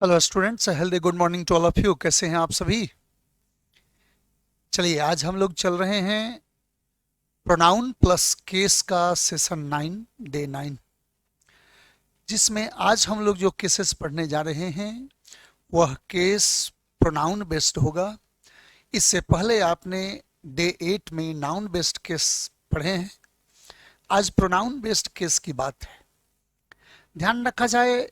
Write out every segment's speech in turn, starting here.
Hello students, healthy good morning to all of you. कैसे हैं आप सभी? चलिए, आज हम लोग चल रहे हैं प्रोनाउन प्लस केस का सेशन 9, डे 9, जिसमें आज हम लोग जो केसेस पढ़ने जा रहे हैं वह केस प्रोनाउन बेस्ड होगा। इससे पहले आपने डे 8 में नाउन बेस्ड केस पढ़े हैं। आज प्रोनाउन बेस्ड केस की बात है। ध्यान रखा जाए,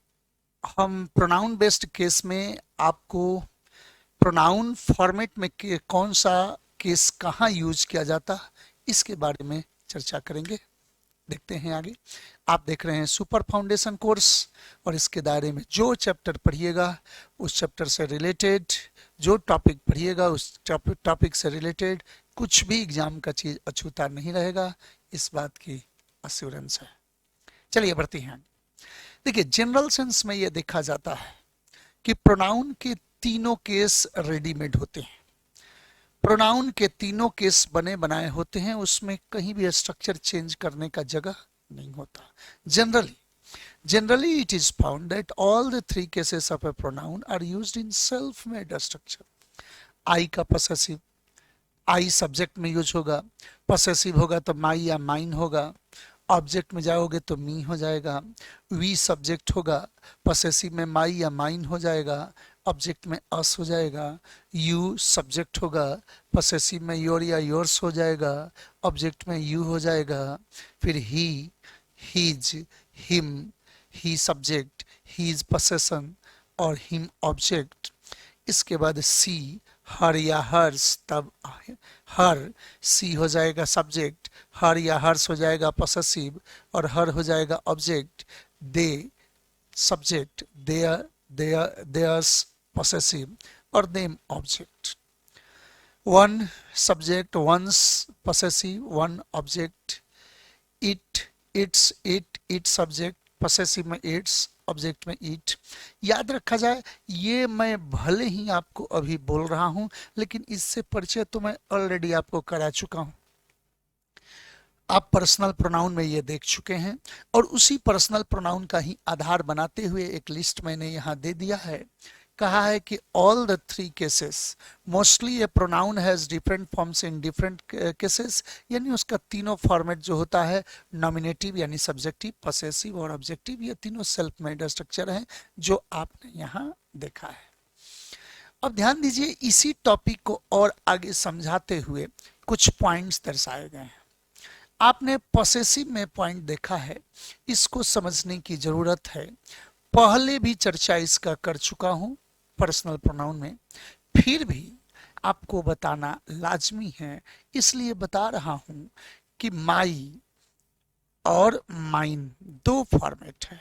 हम प्रोनाउन बेस्ड केस में आपको प्रोनाउन फॉर्मेट में कौन सा केस कहाँ यूज किया जाता है इसके बारे में चर्चा करेंगे। देखते हैं आगे। आप देख रहे हैं सुपर फाउंडेशन कोर्स, और इसके दायरे में जो चैप्टर पढ़िएगा उस चैप्टर से रिलेटेड, जो टॉपिक पढ़िएगा उस टॉपिक से रिलेटेड कुछ भी एग्जाम का चीज अछूता नहीं रहेगा, इस बात की अश्योरेंस है। चलिए बढ़ते हैं। देखिए, जनरल सेंस में यह देखा जाता है कि प्रोनाउन के तीनों केस रेडीमेड होते हैं। प्रोनाउन के तीनों केस बने बनाए होते हैं, उसमें कहीं भी स्ट्रक्चर चेंज करने का जगह नहीं होता। Generally it is found that all the three cases of a pronoun are used in self made structure. आई का पसेसिव, आई सब्जेक्ट में यूज होगा। पसेसिव होगा तो माई या माइन होगा। ऑब्जेक्ट में जाओगे तो मी हो जाएगा। वी सब्जेक्ट होगा, पसेसिव में माई या माइन हो जाएगा, ऑब्जेक्ट में अस हो जाएगा। यू सब्जेक्ट होगा, पसेसिव में योर या योर्स हो जाएगा, ऑब्जेक्ट में यू हो जाएगा। फिर ही, हीज, हिम, ही सब्जेक्ट, हीज पसेशन और हिम ऑब्जेक्ट। इसके बाद सी, हर या हर्स, तब हर, सी हो जाएगा सब्जेक्ट, हर या हर्स हो जाएगा पसेसिव और हर हो जाएगा object. They subject, theirs possessive और them object. One subject, ones possessive, one object. It, it subject, possessive में इट्स, ऑब्जेक्ट में ईट। याद रखा जाए, ये मैं भले ही आपको अभी बोल रहा हूं, लेकिन इससे परिचय तो मैं ऑलरेडी आपको करा चुका हूं। आप पर्सनल प्रोनाउन में ये देख चुके हैं, और उसी पर्सनल प्रोनाउन का ही आधार बनाते हुए एक लिस्ट मैंने यहाँ दे दिया है। कहा है कि all the three cases, mostly A pronoun has different forms in different cases, यानी उसका तीनों फॉर्मेट जो होता है, नॉमिनेटिव यानी सब्जेक्टिव, पसेसिव और ऑब्जेक्टिव, ये तीनों सेल्फ मेड स्ट्रक्चर हैं जो आपने यहाँ देखा है। अब ध्यान दीजिए, इसी टॉपिक को और आगे समझाते हुए कुछ पॉइंट्स दर्शाए गए हैं। आपने पॉसेसिव में पॉइंट देखा है, इसको समझने की जरूरत है। पहले भी चर्चा इसका कर चुका हूं पर्सनल प्रोनाउन में, फिर भी आपको बताना लाजमी है, इसलिए बता रहा हूं कि माई और माइन दो फॉर्मेट है।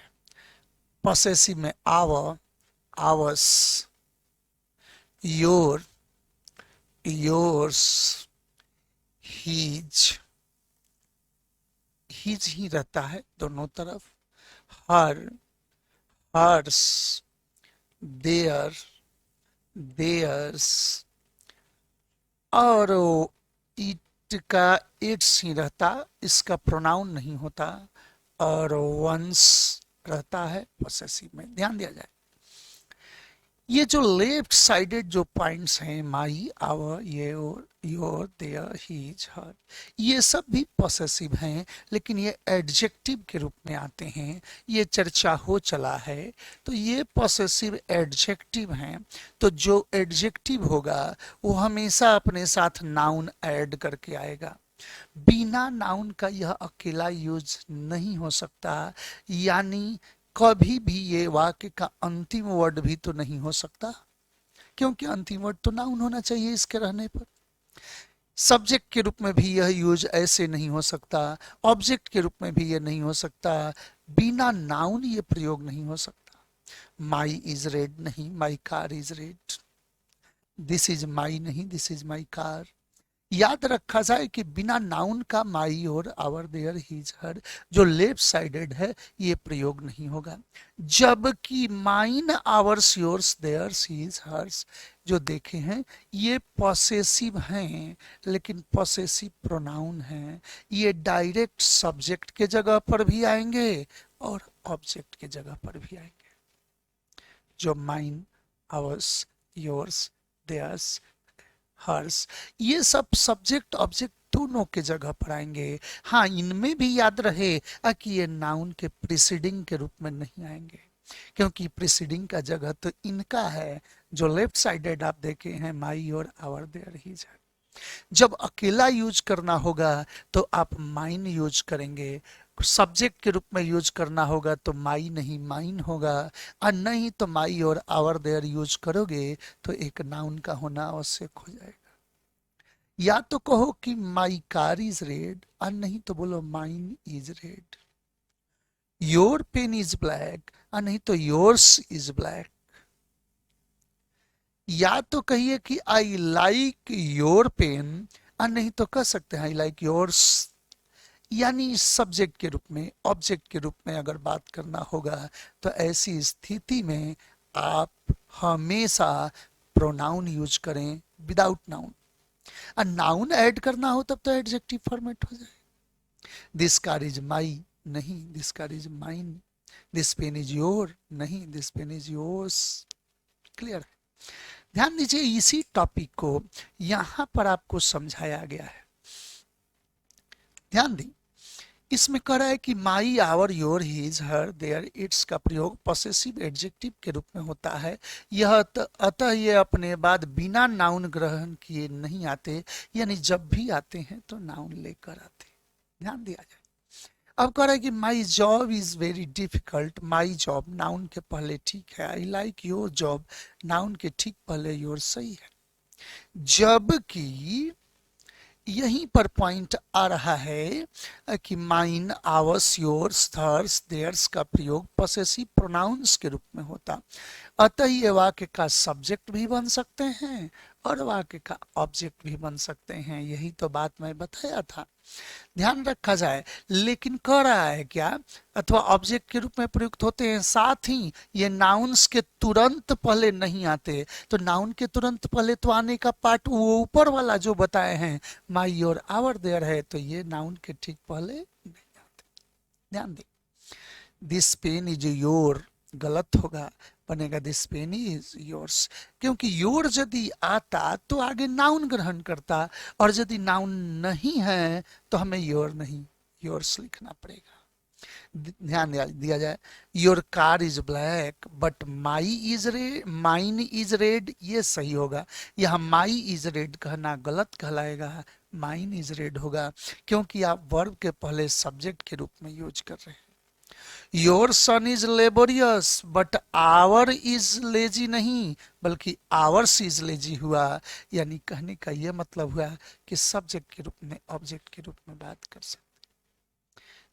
पॉसेसिव में our, ours, your, yours, his, his ही रहता है दोनों तरफ। हर, हर्स, देयर, देयर्स, और इट का इट्स ही रहता, इसका प्रोनाउन नहीं होता, और वंस रहता है पॉसेसिव में। ध्यान दिया जाए, ये जो लेफ्ट साइडेड जो पॉइंट्स हैं, माई, आवर, योर, देयर, हीज, हर, ये सब भी पॉसेसिव हैं, लेकिन ये एडजेक्टिव के रूप में आते हैं। ये चर्चा हो चला है, तो ये पॉसेसिव एडजेक्टिव हैं। तो जो एडजेक्टिव होगा वो हमेशा अपने साथ नाउन ऐड करके आएगा। बिना नाउन का यह अकेला यूज नहीं हो सकता, यानी कभी भी ये वाक्य का अंतिम वर्ड भी तो नहीं हो सकता, क्योंकि अंतिम वर्ड तो नाउन होना चाहिए इसके रहने पर। सब्जेक्ट के रूप में भी यह यूज ऐसे नहीं हो सकता, ऑब्जेक्ट के रूप में भी यह नहीं हो सकता, बिना नाउन ये प्रयोग नहीं हो सकता। माई इज रेड नहीं, माई car is red. This is my नहीं, दिस इज माई कार। याद रखा जाए कि बिना नाउन का माई और आवर, देयर, हीज, हर जो लेफ्ट साइडेड है ये प्रयोग नहीं होगा। जबकि mine, ours, yours, theirs, his, hers जो देखे हैं ये पॉसेसिव हैं, लेकिन पॉसेसिव प्रोनाउन हैं। ये डायरेक्ट सब्जेक्ट के जगह पर भी आएंगे और ऑब्जेक्ट के जगह पर भी आएंगे। जो mine, ours, yours, theirs, hers, ये सब सब्जेक्ट ऑब्जेक्ट दोनों के जगह पर आएंगे। हाँ, इनमें भी याद रहे कि ये नाउन के प्रीसीडिंग के रूप में नहीं आएंगे, क्योंकि प्रीसीडिंग का जगह तो इनका है। जो लेफ्ट साइडेड आप देखे हैं, माई और आवर, देयर, हिज, है। जब अकेला यूज करना होगा तो आप माइन यूज करेंगे। सब्जेक्ट के रूप में यूज करना होगा तो माई नहीं माइन होगा, और नहीं तो माई और आवर, देयर यूज करोगे तो एक नाउन का होना आवश्यक हो जाएगा। या तो कहो कि माई कार इज रेड, और नहीं तो बोलो mine is red. Your pen is black, और नहीं तो योर्स इज ब्लैक। या तो कहिए कि आई लाइक योर पेन, और नहीं तो कह सकते हैं आई लाइक योर्स। यानी सब्जेक्ट के रूप में, ऑब्जेक्ट के रूप में अगर बात करना होगा तो ऐसी स्थिति में आप हमेशा प्रोनाउन यूज करें विदाउट नाउन। और नाउन ऐड करना हो तब तो एडजेक्टिव फॉर्मेट हो जाए। दिस कार इज माई, नहीं this car is mine. This pen is your, नहीं this pen is yours. Clear? ध्यान दीजिए, इसी टॉपिक को यहां पर आपको समझाया गया है। ध्यान दी, इसमें कह रहा है कि my, our, your, his, her, their, its का प्रयोग पॉसेसिव एडजेक्टिव के रूप में होता है। यह अतः ये अपने बाद बिना नाउन ग्रहण किए नहीं आते, यानी जब भी आते हैं तो नाउन लेकर आते हैं। ध्यान दिया जाए। अब कह रहा है कि my job is very difficult. My job noun के पहले ठीक है। I like your job noun के ठीक पहले योर सही है। जबकि यहीं पर पॉइंट आ रहा है कि माइन, आवर्स, योर्स, थर्स, देयर्स का प्रयोग पॉसेसिव प्रोनाउंस के रूप में होता। अतः ये वाक्य का सब्जेक्ट भी बन सकते हैं और वाक्य का ऑब्जेक्ट भी बन सकते हैं। यही तो बात मैं बताया था, ध्यान रखा जाए। लेकिन कह रहा है क्या, अथवा ऑब्जेक्ट के रूप में प्रयुक्त होते हैं, साथ ही ये नाउन्स के तुरंत पहले नहीं आते। तो नाउन के तुरंत पहले तो आने का पार्ट वो ऊपर वाला जो बताए हैं, माई और आवर, देयर है, तो ये नाउन के ठीक पहले नहीं आते। ध्यान दे, दिस पेन इज योर गलत होगा, बनेगा दिस पेन इज योर्स। क्योंकि योर यदि आता तो आगे नाउन ग्रहण करता, और यदि नाउन नहीं है तो हमें योर नहीं योर्स लिखना पड़ेगा। ध्यान दिया जाए, your car is black but my is red, mine is red, ये सही होगा। यह माई इज रेड कहना गलत कहलाएगा, माइन इज रेड होगा, क्योंकि आप वर्ब के पहले सब्जेक्ट के रूप में यूज कर रहे हैं। Your son is laborious but our is lazy नहीं, बल्कि आवर्स इज लेजी हुआ। यानी कहने का यह मतलब हुआ कि सब्जेक्ट के रूप में, ऑब्जेक्ट के रूप में बात कर सकते।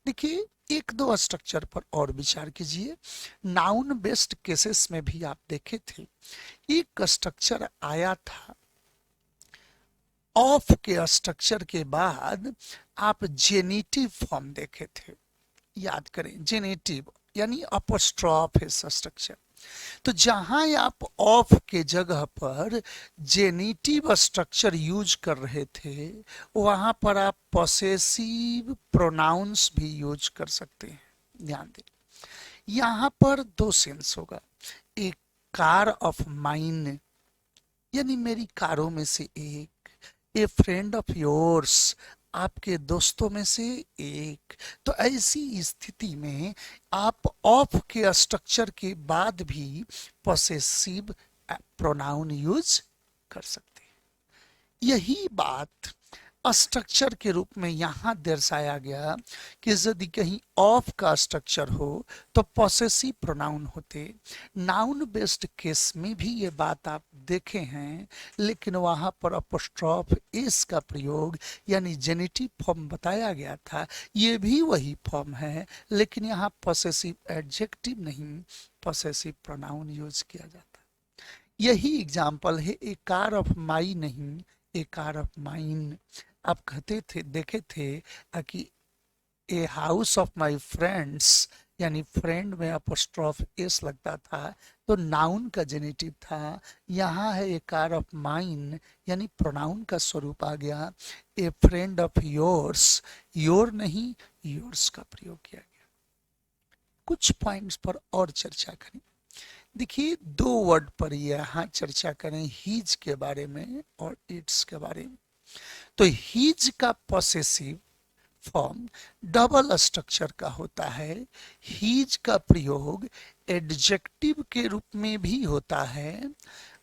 देखिए, एक दो स्ट्रक्चर पर और विचार कीजिए। नाउन बेस्ड केसेस में भी आप देखे थे, एक स्ट्रक्चर आया था, ऑफ के स्ट्रक्चर के बाद आप जेनिटिव फॉर्म देखे थे। याद करें, जेनेटिव यानी अपस्ट्रॉफ है स्ट्रक्चर। तो जहां आप ऑफ के जगह पर जेनेटिव स्ट्रक्चर यूज कर रहे थे, वहां पर आप पॉसेसिव प्रोनाउंस भी यूज कर सकते हैं। ध्यान दें, यहां पर दो सेंस होगा। एक, कार ऑफ माइन, यानी मेरी कारों में से एक। ए फ्रेंड ऑफ योर्स, आपके दोस्तों में से एक। तो ऐसी स्थिति में आप ऑफ के स्ट्रक्चर के बाद भी पॉसेसिव प्रोनाउन यूज कर सकते हैं। यही बात स्ट्रक्चर के रूप में यहां दर्शाया गया कि यदि कहीं ऑफ का स्ट्रक्चर हो तो पॉसेसिव प्रोनाउन होते। नाउन बेस्ड केस में भी ये बात आप देखे हैं, लेकिन वहां पर अपोस्ट्रॉफ एस का प्रयोग यानी जेनेटिव फॉर्म बताया गया था। ये भी वही फॉर्म है, लेकिन यहाँ पॉसेसिव एडजेक्टिव नहीं, पॉसेसिव प्रोनाउन यूज किया जाता। यही एग्जाम्पल है, ए कार ऑफ माई नहीं, ए कार ऑफ माइन। आप कहते थे, देखे थे कि a house of my friends, यानी फ्रेंड में अपोस्ट्रॉफ एस लगता था तो नाउन का जेनेटिव था। यहाँ है ए कार ऑफ माइन, यानी प्रोनाउन का स्वरूप आ गया। ए फ्रेंड ऑफ योर्स, योर नहीं योर्स का प्रयोग किया गया। कुछ पॉइंट्स पर और चर्चा करें। देखिए, दो वर्ड पर यहाँ चर्चा करें, हीज के बारे में और इट्स के बारे में। तो हीज का पॉसेसिव फॉर्म डबल स्ट्रक्चर का होता है। हीज का प्रयोग एडजेक्टिव के रूप में भी होता है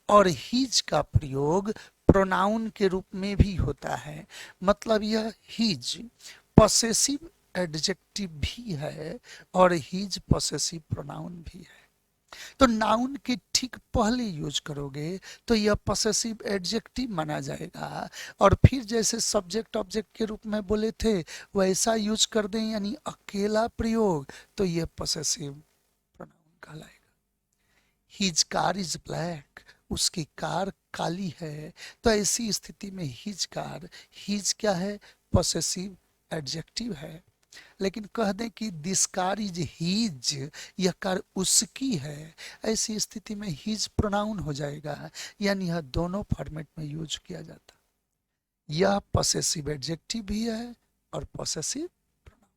और हीज का प्रयोग प्रोनाउन के रूप में भी होता है। मतलब यह हीज पॉसेसिव एडजेक्टिव भी है और हीज पॉसेसिव प्रोनाउन भी है। तो नाउन के ठीक पहले यूज करोगे तो यह पॉसेसिव एडजेक्टिव माना जाएगा, और फिर जैसे सब्जेक्ट ऑब्जेक्ट के रूप में बोले थे वैसा यूज कर दें, यानी अकेला प्रयोग, तो यह पॉसेसिव प्रोनाउन कहलाएगा। हिज कार इज ब्लैक, उसकी कार काली है। तो ऐसी स्थिति में हिज कार, हिज क्या है? पॉसेसिव एडजेक्टिव है। लेकिन कह दें कि दिस कार इज हीज, यह कार उसकी है, ऐसी स्थिति में हीज प्रोनाउन हो जाएगा। यानी यह दोनों फॉर्मेट में यूज किया जाता। यह पॉसेसिव एडजेक्टिव भी है और पॉसेसिव प्रोनाउन।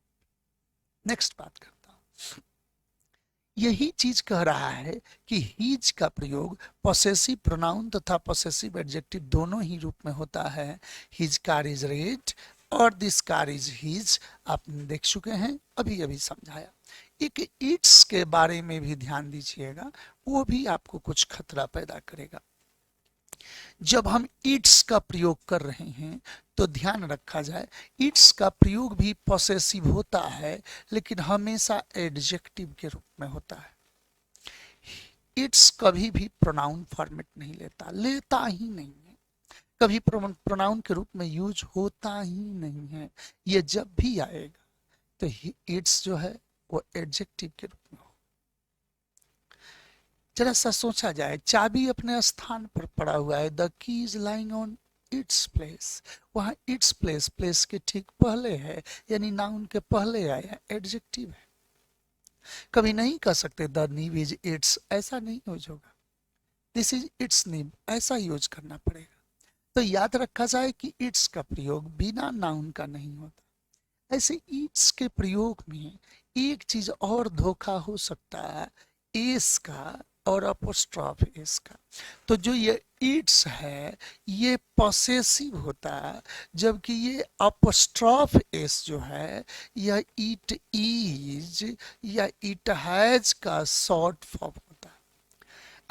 नेक्स्ट बात करता हूं। यही चीज कह रहा है कि हीज का प्रयोग पॉसेसिव प्रोनाउन तथा पॉसेसिव एडजेक्टिव दोनों ही रूप में होता है। हिज कार इज रेड और दिस कार इज हीज, आपने देख चुके हैं, अभी अभी समझाया। एक इट्स के बारे में भी ध्यान दीजिएगा, वो भी आपको कुछ खतरा पैदा करेगा। जब हम इट्स का प्रयोग कर रहे हैं तो ध्यान रखा जाए, इट्स का प्रयोग भी पॉसेसिव होता है लेकिन हमेशा एडजेक्टिव के रूप में होता है। इट्स कभी भी प्रोनाउन फॉर्मेट नहीं लेता, लेता ही नहीं है, कभी प्रोनाउन के रूप में यूज होता ही नहीं है। ये जब भी आएगा तो इट्स जो है वो एडजेक्टिव के रूप में हो। जरा सा सोचा जाए, चाबी अपने स्थान पर पड़ा हुआ है, the key is lying on its place, वहां इट्स प्लेस, प्लेस के ठीक पहले है, यानी नाउन के पहले आया, एडजेक्टिव है। कभी नहीं कह सकते द नीव इज इट्स, ऐसा नहीं यूज होगा। दिस इज इट्स नीव, ऐसा यूज करना पड़ेगा। तो याद रखा जाए कि इट्स का प्रयोग बिना नाउन का नहीं होता। ऐसे इट्स के प्रयोग में एक चीज और धोखा हो सकता है, एस का और अपोस्ट्रॉफ एस का। तो जो ये इट्स है ये पॉसेसिव होता है, जबकि ये अपोस्ट्रॉफ एस जो है यह इट इज या इट हैज का शॉर्ट फॉर्म होता है।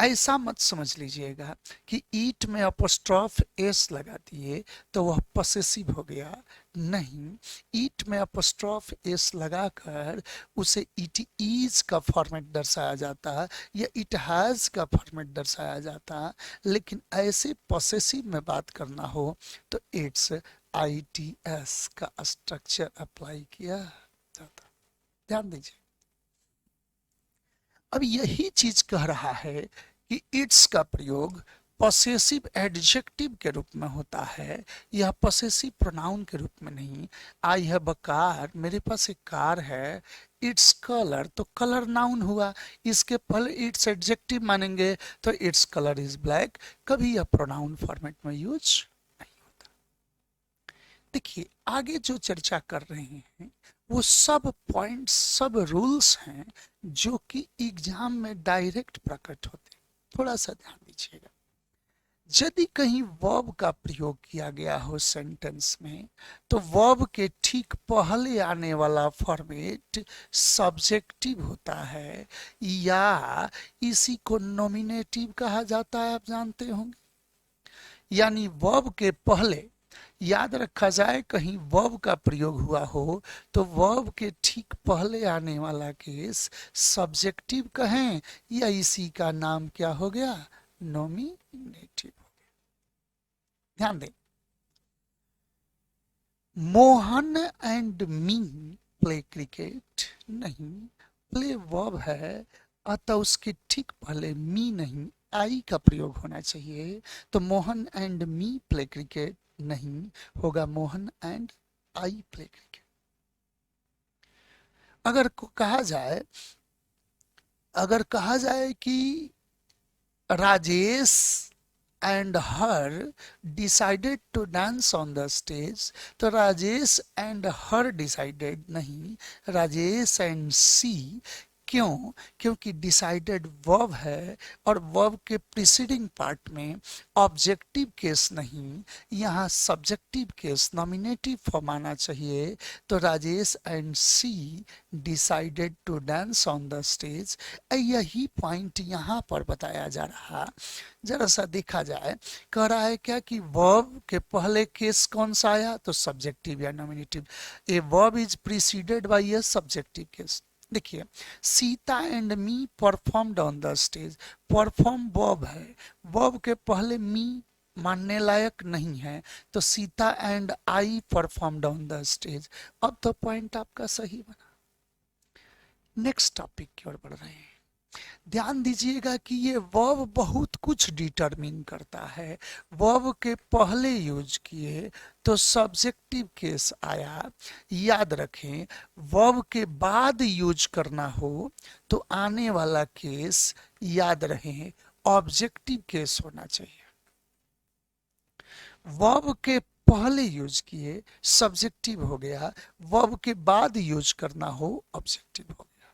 ऐसा मत समझ लीजिएगा कि ईट में अपोस्ट्रॉफ एस लगा दिए तो वह पॉसेसिव हो गया, नहीं। ईट में अपोस्ट्रॉफ एस लगाकर उसे इट इज का फॉर्मेट दर्शाया जाता या इट हैज का फॉर्मेट दर्शाया जाता। लेकिन ऐसे पॉसेसिव में बात करना हो तो इट्स ITS का स्ट्रक्चर अप्लाई किया जाता। ध्यान दीजिए, अब यही चीज कह रहा है कि इट्स का प्रयोग पॉसेसिव एडजेक्टिव के रूप में होता है, यह पॉसेसिव प्रोनाउन के रूप में नहीं। आई हैव अ कार, मेरे पास एक कार है। इट्स कलर, तो कलर नाउन हुआ, इसके पहले इट्स एडजेक्टिव मानेंगे तो इट्स कलर इज ब्लैक, कभी यह प्रोनाउन फॉर्मेट में यूज नहीं होता। देखिए, आगे जो चर्चा कर रहे हैं वो सब पॉइंट्स, सब रूल्स हैं जो कि एग्जाम में डायरेक्ट प्रकट होते। थोड़ा सा ध्यान दीजिएगा, यदि कहीं वर्ब का प्रयोग किया गया हो सेंटेंस में तो वर्ब के ठीक पहले आने वाला फॉर्मेट सब्जेक्टिव होता है या इसी को नॉमिनेटिव कहा जाता है, आप जानते होंगे। यानी वर्ब के पहले, याद रखा जाए, कहीं वर्ब का प्रयोग हुआ हो तो वर्ब के ठीक पहले आने वाला केस सब्जेक्टिव कहें या इसी का नाम क्या हो गया? नॉमिनेटिव हो गया। ध्यान दें, Mohan and me play cricket, नहीं, प्ले वर्ब है, अतः उसके ठीक पहले मी नहीं आई का प्रयोग होना चाहिए। तो Mohan and me play cricket नहीं होगा, Mohan and I play cricket. अगर कहा जाए कि Rajesh and her decided to dance on the stage, तो राजेश एंड हर डिसाइडेड नहीं, राजेश एंड सी क्यों? क्योंकि डिसाइडेड वर्ब है और वर्ब के प्रीसीडिंग पार्ट में ऑब्जेक्टिव केस नहीं, यहाँ सब्जेक्टिव केस नॉमिनेटिव फॉर्म आना चाहिए। तो Rajesh and she decided to dance on the stage, यही पॉइंट यहाँ पर बताया जा रहा। जरा सा देखा जाए, कह रहा है क्या कि वर्ब के पहले केस कौन सा आया, तो सब्जेक्टिव या nominative. A verb is preceded by a subjective case. देखिए, Sita and me performed on the stage, perform verb है, वर्ब के पहले मी मानने लायक नहीं है, तो Sita and I performed on the stage. अब तो पॉइंट आपका सही बना। नेक्स्ट टॉपिक की ओर बढ़ रहे हैं। ध्यान दीजिएगा कि ये वर्ब बहुत कुछ डिटरमिन करता है। वर्ब के पहले यूज किए तो सब्जेक्टिव केस आया, याद रखें। वर्ब के बाद यूज करना हो तो आने वाला केस, याद रहे, ऑब्जेक्टिव केस होना चाहिए। वर्ब के पहले यूज किए सब्जेक्टिव हो गया, वर्ब के बाद यूज करना हो ऑब्जेक्टिव हो गया।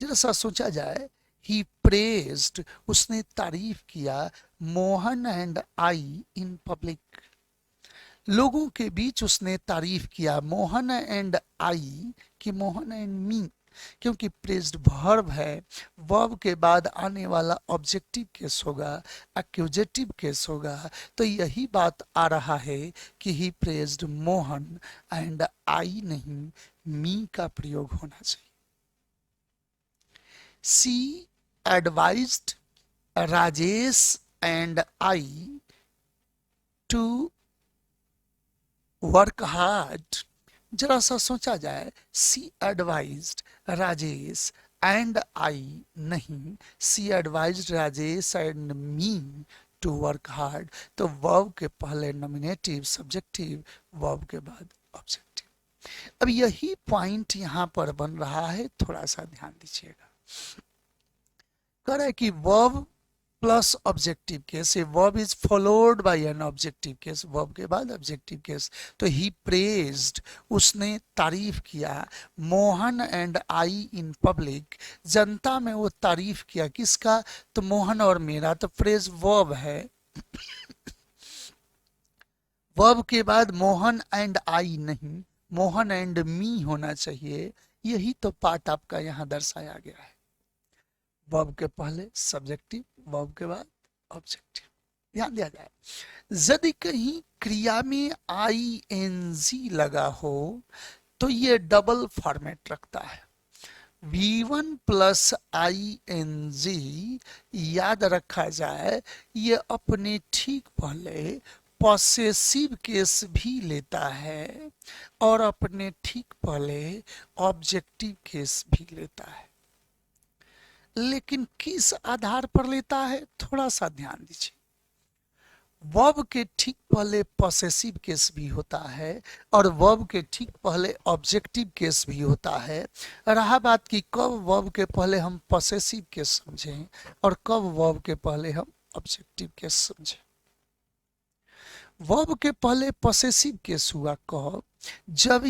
जरा सा सोचा जाए, ही प्रेज्ड, उसने तारीफ किया, Mohan and I in public, लोगों के बीच उसने तारीफ किया, मोहन एंड आई कि मोहन एंड मी, क्योंकि प्रेज्ड वर्ब है, वर्ब के बाद आने वाला ऑब्जेक्टिव केस होगा, एक्यूजेटिव केस होगा। तो यही बात आ रहा है कि ही प्रेज्ड मोहन एंड आई नहीं, मी का प्रयोग होना चाहिए। सी advised Rajesh and I to work hard। जरा सा सोचा जाए, she advised Rajesh and I नहीं, she advised Rajesh and me to work hard. तो वर्ब के पहले नॉमिनेटिव सब्जेक्टिव, वर्ब के बाद ऑब्जेक्टिव। अब यही पॉइंट यहां पर बन रहा है, थोड़ा सा ध्यान दीजिएगा। कह रहा है कि verb plus objective case, verb is followed by an objective case, verb के बाद ऑब्जेक्टिव केस। तो ही प्रेज्ड, उसने तारीफ किया, Mohan and I in public, जनता में वो तारीफ किया, किसका, तो मोहन और मेरा। तो प्रेज वर्ब है, वर्ब के बाद मोहन एंड आई नहीं, मोहन एंड मी होना चाहिए। यही तो पार्ट आपका यहाँ दर्शाया गया है। वर्ब के पहले सब्जेक्टिव, वर्ब के बाद ऑब्जेक्टिव। ध्यान दिया जाए, यदि कहीं क्रिया में आई एन जी लगा हो तो ये डबल फॉर्मेट रखता है। V1 plus I N G, याद रखा जाए, ये अपने ठीक पहले पॉसेसिव केस भी लेता है और अपने ठीक पहले ऑब्जेक्टिव केस भी लेता है। लेकिन किस आधार पर लेता है, थोड़ा सा ध्यान दीजिए। वर्ब के ठीक पहले पॉसेसिव केस भी होता है और वर्ब के ठीक पहले ऑब्जेक्टिव केस भी होता है। रहा बात कि कब वर्ब के पहले हम पॉसेसिव केस समझें और कब वर्ब के पहले हम ऑब्जेक्टिव केस समझें। वर्ब के पहले पॉसेसिव केस हुआ कब, जब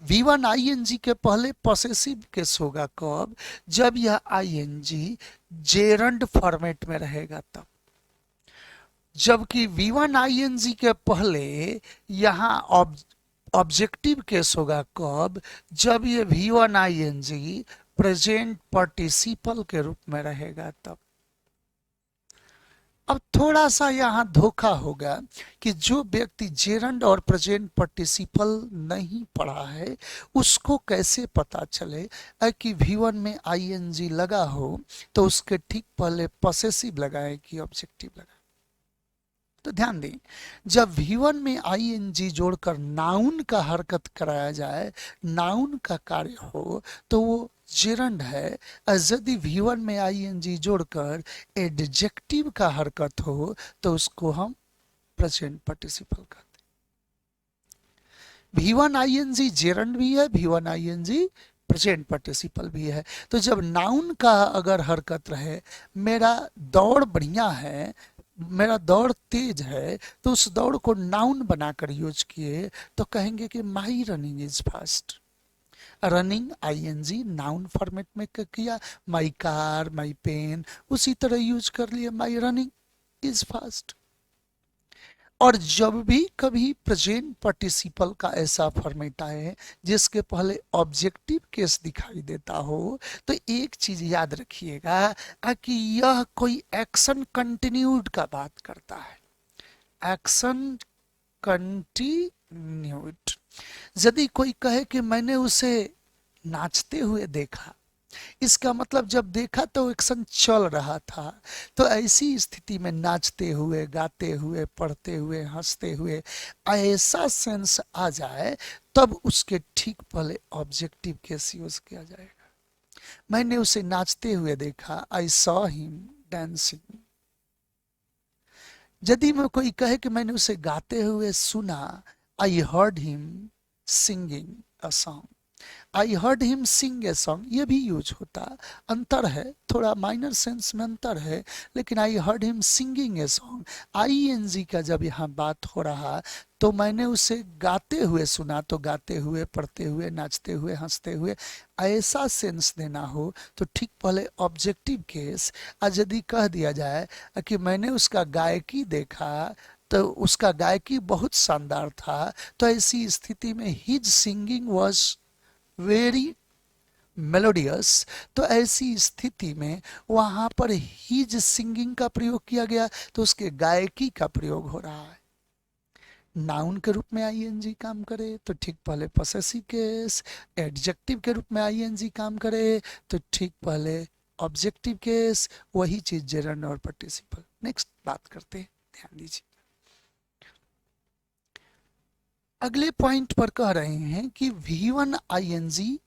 V1 ING के पहले पॉसेसिव केस होगा कब, जब यह ING जेरंड फॉर्मेट में रहेगा तब। जबकि V1 ING के पहले यहाँ ऑब्जेक्टिव केस होगा कब, जब ये V1 ING प्रेजेंट पार्टिसिपल के रूप में रहेगा तब। अब थोड़ा सा यहाँ धोखा होगा कि जो व्यक्ति जेरंड और प्रेजेंट पार्टिसिपल नहीं पढ़ा है उसको कैसे पता चले कि V1 में ING लगा हो तो उसके ठीक पहले पॉसेसिव लगाए कि ऑब्जेक्टिव लगाए। तो ध्यान दें, जब V1 में ING जोड़कर नाउन का हरकत कराया जाए, नाउन का कार्य हो, तो वो जेरंड है। यदि V1 में ING जोड़कर एडजेक्टिव का हरकत हो तो उसको हम प्रेजेंट पार्टिसिपल कहते हैं। V1 ING जेरंड भी है, V1 ING प्रेजेंट पार्टिसिपल भी है। तो जब नाउन का अगर हरकत रहे, मेरा दौड़ बढ़िया है, मेरा दौड़ तेज है, तो उस दौड़ को नाउन बनाकर यूज किए तो कहेंगे कि my running is fast. Running ING noun format में किया, माई कार, माई पेन, उसी तरह यूज कर लिया, माई रनिंग इज फास्ट। और जब भी कभी प्रेजेंट पार्टिसिपल का ऐसा फॉर्मेट आए जिसके पहले ऑब्जेक्टिव केस दिखाई देता हो, तो एक चीज याद रखिएगा कि यह कोई एक्शन कंटिन्यूड का बात करता है। Action continued. यदि कोई कहे कि मैंने उसे नाचते हुए देखा, इसका मतलब जब देखा तो एक्शन चल रहा था। तो ऐसी स्थिति में नाचते हुए, गाते हुए, पढ़ते हुए, हंसते हुए ऐसा सेंस आ जाए, तब उसके ठीक पहले ऑब्जेक्टिव केस यूज किया जाएगा। मैंने उसे नाचते हुए देखा, आई सॉ हिम डांसिंग। यदि मैं कोई कहे कि मैंने उसे गाते हुए सुना, आई heard him singing a song. I heard him Singh a song, ये भी यूज होता, अंतर है, थोड़ा माइनर सेंस में अंतर है, लेकिन I heard him singing a song, ING का जब यहाँ बात हो रहा, तो मैंने उसे गाते हुए सुना, तो गाते हुए, पढ़ते हुए, नाचते हुए, हंसते हुए ऐसा सेंस देना हो तो ठीक पहले ऑब्जेक्टिव केस। आज यदि कह दिया जाए कि मैंने उसका गायकी देखा, तो उसका गायकी बहुत शानदार था, तो ऐसी स्थिति में his singing was very melodious, तो ऐसी स्थिति में वहां पर हिज सिंगिंग का प्रयोग किया गया, तो उसके गायकी का प्रयोग हो रहा है। नाउन के रूप में आईएनजी काम करे तो ठीक पहले पॉसेसिव केस, एडजेक्टिव के रूप में आईएनजी काम करे तो ठीक पहले ऑब्जेक्टिव केस, वही चीज जेरंड और पार्टिसिपल। नेक्स्ट बात करते हैं, ध्यान दीजिए। अगले पॉइंट पर कह रहे हैं कि V1 आईएनजी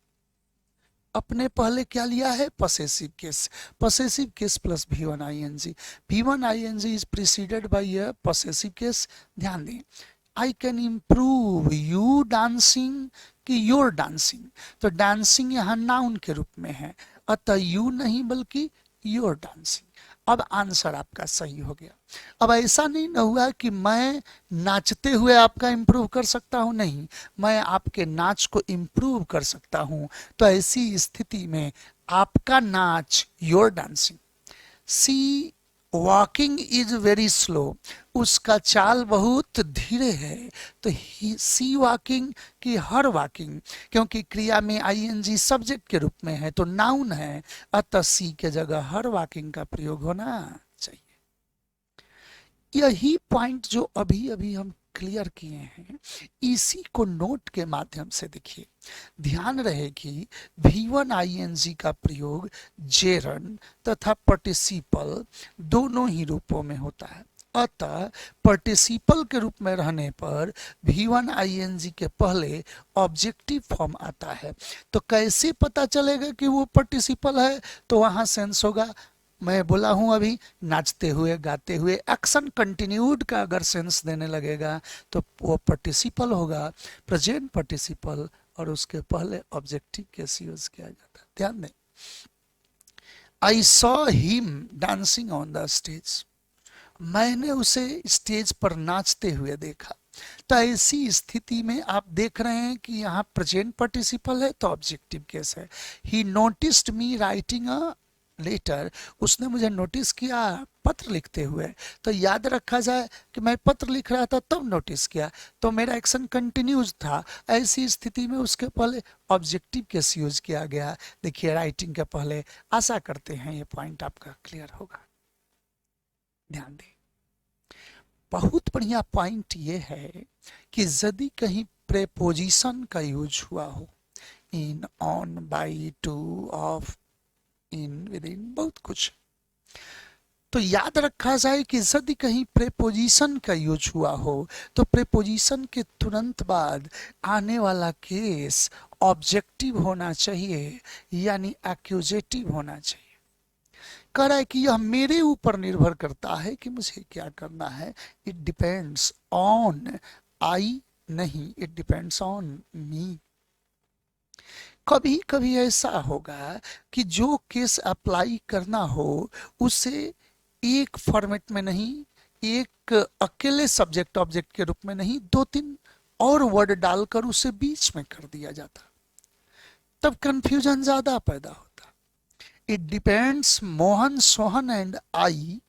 अपने पहले क्या लिया है, possessive case. Possessive case plus V1 ING. V1 ING is preceded by a possessive case. ध्यान दें, I can improve you dancing कि योर डांसिंग, तो डांसिंग यहाँ नाउन के रूप में है, अतः यू नहीं बल्कि योर डांसिंग। अब आंसर आपका सही हो गया। अब ऐसा नहीं न हुआ कि मैं नाचते हुए आपका इम्प्रूव कर सकता हूं, नहीं, मैं आपके नाच को इम्प्रूव कर सकता हूं। तो ऐसी स्थिति में आपका नाच, your dancing. Sea walking is very slow, उसका चाल बहुत धीरे है, तो सी वॉकिंग की हर वॉकिंग, क्योंकि क्रिया में आईएनजी सब्जेक्ट के रूप में है तो नाउन है, अतः सी के जगह हर वॉकिंग का प्रयोग होना चाहिए। यही पॉइंट जो अभी अभी हम क्लियर किए हैं, इसी को नोट के माध्यम से देखिए। ध्यान रहे कि V1 आईएनजी का प्रयोग जेरंड तथा पार्टिसिपल दोनों ही रूपों में होता है, अतः पार्टिसिपल के रूप में रहने पर V1 आईएनजी के पहले ऑब्जेक्टिव फॉर्म आता है। तो कैसे पता चलेगा कि वो पार्टिसिपल है, तो वहां सेंस होगा, मैं बोला हूं अभी, नाचते हुए, गाते हुए, एक्शन कंटिन्यूड का अगर सेंस देने लगेगा तो वो पार्टिसिपल होगा, प्रेजेंट पार्टिसिपल, और उसके पहले ऑब्जेक्टिव केस यूज किया जाता है। ध्यान दें, I saw him dancing on the stage, मैंने उसे स्टेज पर नाचते हुए देखा। तो ऐसी स्थिति में आप देख रहे हैं कि यहाँ प्रेजेंट पार्टिसिपल है तो ऑब्जेक्टिव केस है। He noticed me writing a letter, उसने मुझे नोटिस किया पत्र लिखते हुए, तो याद रखा जाए कि मैं पत्र लिख रहा था तब नोटिस किया, तो मेरा एक्शन कंटिन्यूज था। ऐसी स्थिति में उसके पहले ऑब्जेक्टिव केस यूज किया गया। देखिए राइटिंग के पहले, आशा करते हैं ये पॉइंट आपका क्लियर होगा। ध्यान दें, बहुत बढ़िया पॉइंट ये है कि यदि कहीं प्रेपोजिशन का यूज हुआ हो, in, on, by, to, of, in, with in, बहुत कुछ, तो याद रखा जाए कि यदि कहीं प्रेपोजिशन का यूज हुआ हो तो प्रेपोजिशन के तुरंत बाद आने वाला केस ऑब्जेक्टिव होना चाहिए, यानी एक्यूजेटिव होना चाहिए। कह रहा है कि यह मेरे ऊपर निर्भर करता है कि मुझे क्या करना है। इट डिपेंड्स ऑन आई, नहीं, इट डिपेंड्स ऑन मी। कभी कभी ऐसा होगा कि जो केस अप्लाई करना हो उसे एक फॉर्मेट में नहीं, एक अकेले सब्जेक्ट ऑब्जेक्ट के रूप में नहीं, दो तीन और वर्ड डालकर उसे बीच में कर दिया जाता। तब कंफ्यूजन ज्यादा पैदा होता। It depends Mohan Sohan and I,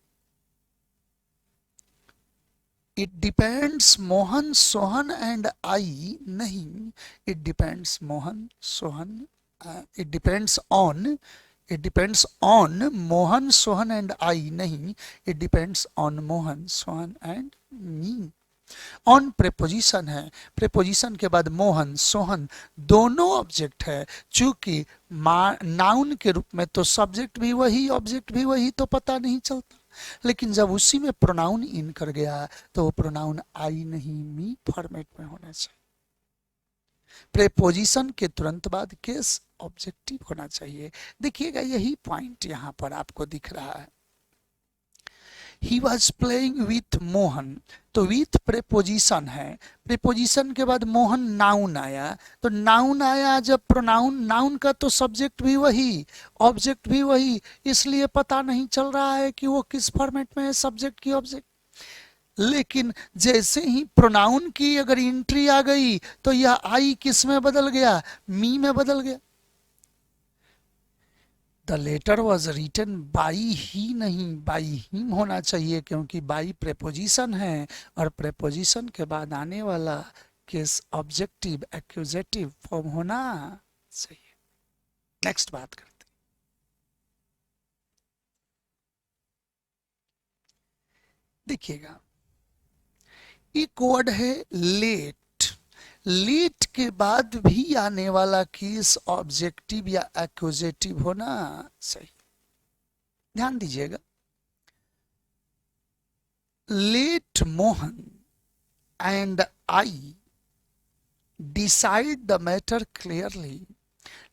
it depends Mohan Sohan and I नहीं, it depends Mohan Sohan, it depends on, it depends on Mohan Sohan and I नहीं, it depends on Mohan Sohan and me. On preposition है, प्रेपोजिशन के बाद मोहन सोहन दोनों ऑब्जेक्ट है। चूंकि नाउन के रूप में तो सब्जेक्ट भी वही ऑब्जेक्ट भी वही, तो पता नहीं चलता। लेकिन जब उसी में प्रोनाउन इन कर गया तो वो प्रोनाउन आई नहीं मी फॉर्मेट में होना चाहिए। प्रेपोजिशन के तुरंत बाद केस ऑब्जेक्टिव होना चाहिए। देखिएगा यही पॉइंट यहां पर आपको दिख रहा है। He was playing with Mohan, तो विथ प्रेपोजिशन है, प्रेपोजिशन के बाद मोहन नाउन आया, तो नाउन आया जब प्रोनाउन, नाउन का तो सब्जेक्ट भी वही ऑब्जेक्ट भी वही, इसलिए पता नहीं चल रहा है कि वो किस फॉर्मेट में है, सब्जेक्ट की ऑब्जेक्ट। लेकिन जैसे ही प्रोनाउन की अगर एंट्री आ गई तो यह आई किस में बदल गया, मी में बदल गया। The letter was written by he नहीं बाई हिम होना चाहिए, क्योंकि बाई प्रेपोजिशन है और प्रेपोजिशन के बाद आने वाला केस ऑब्जेक्टिव एक्यूजेटिव फॉर्म होना चाहिए। नेक्स्ट बात करते हैं। देखिएगा एक वर्ड है लेट, लेट के बाद भी आने वाला केस ऑब्जेक्टिव या एक्यूजेटिव होना चाहिए। ध्यान दीजिएगा, let Mohan and I decide the matter clearly,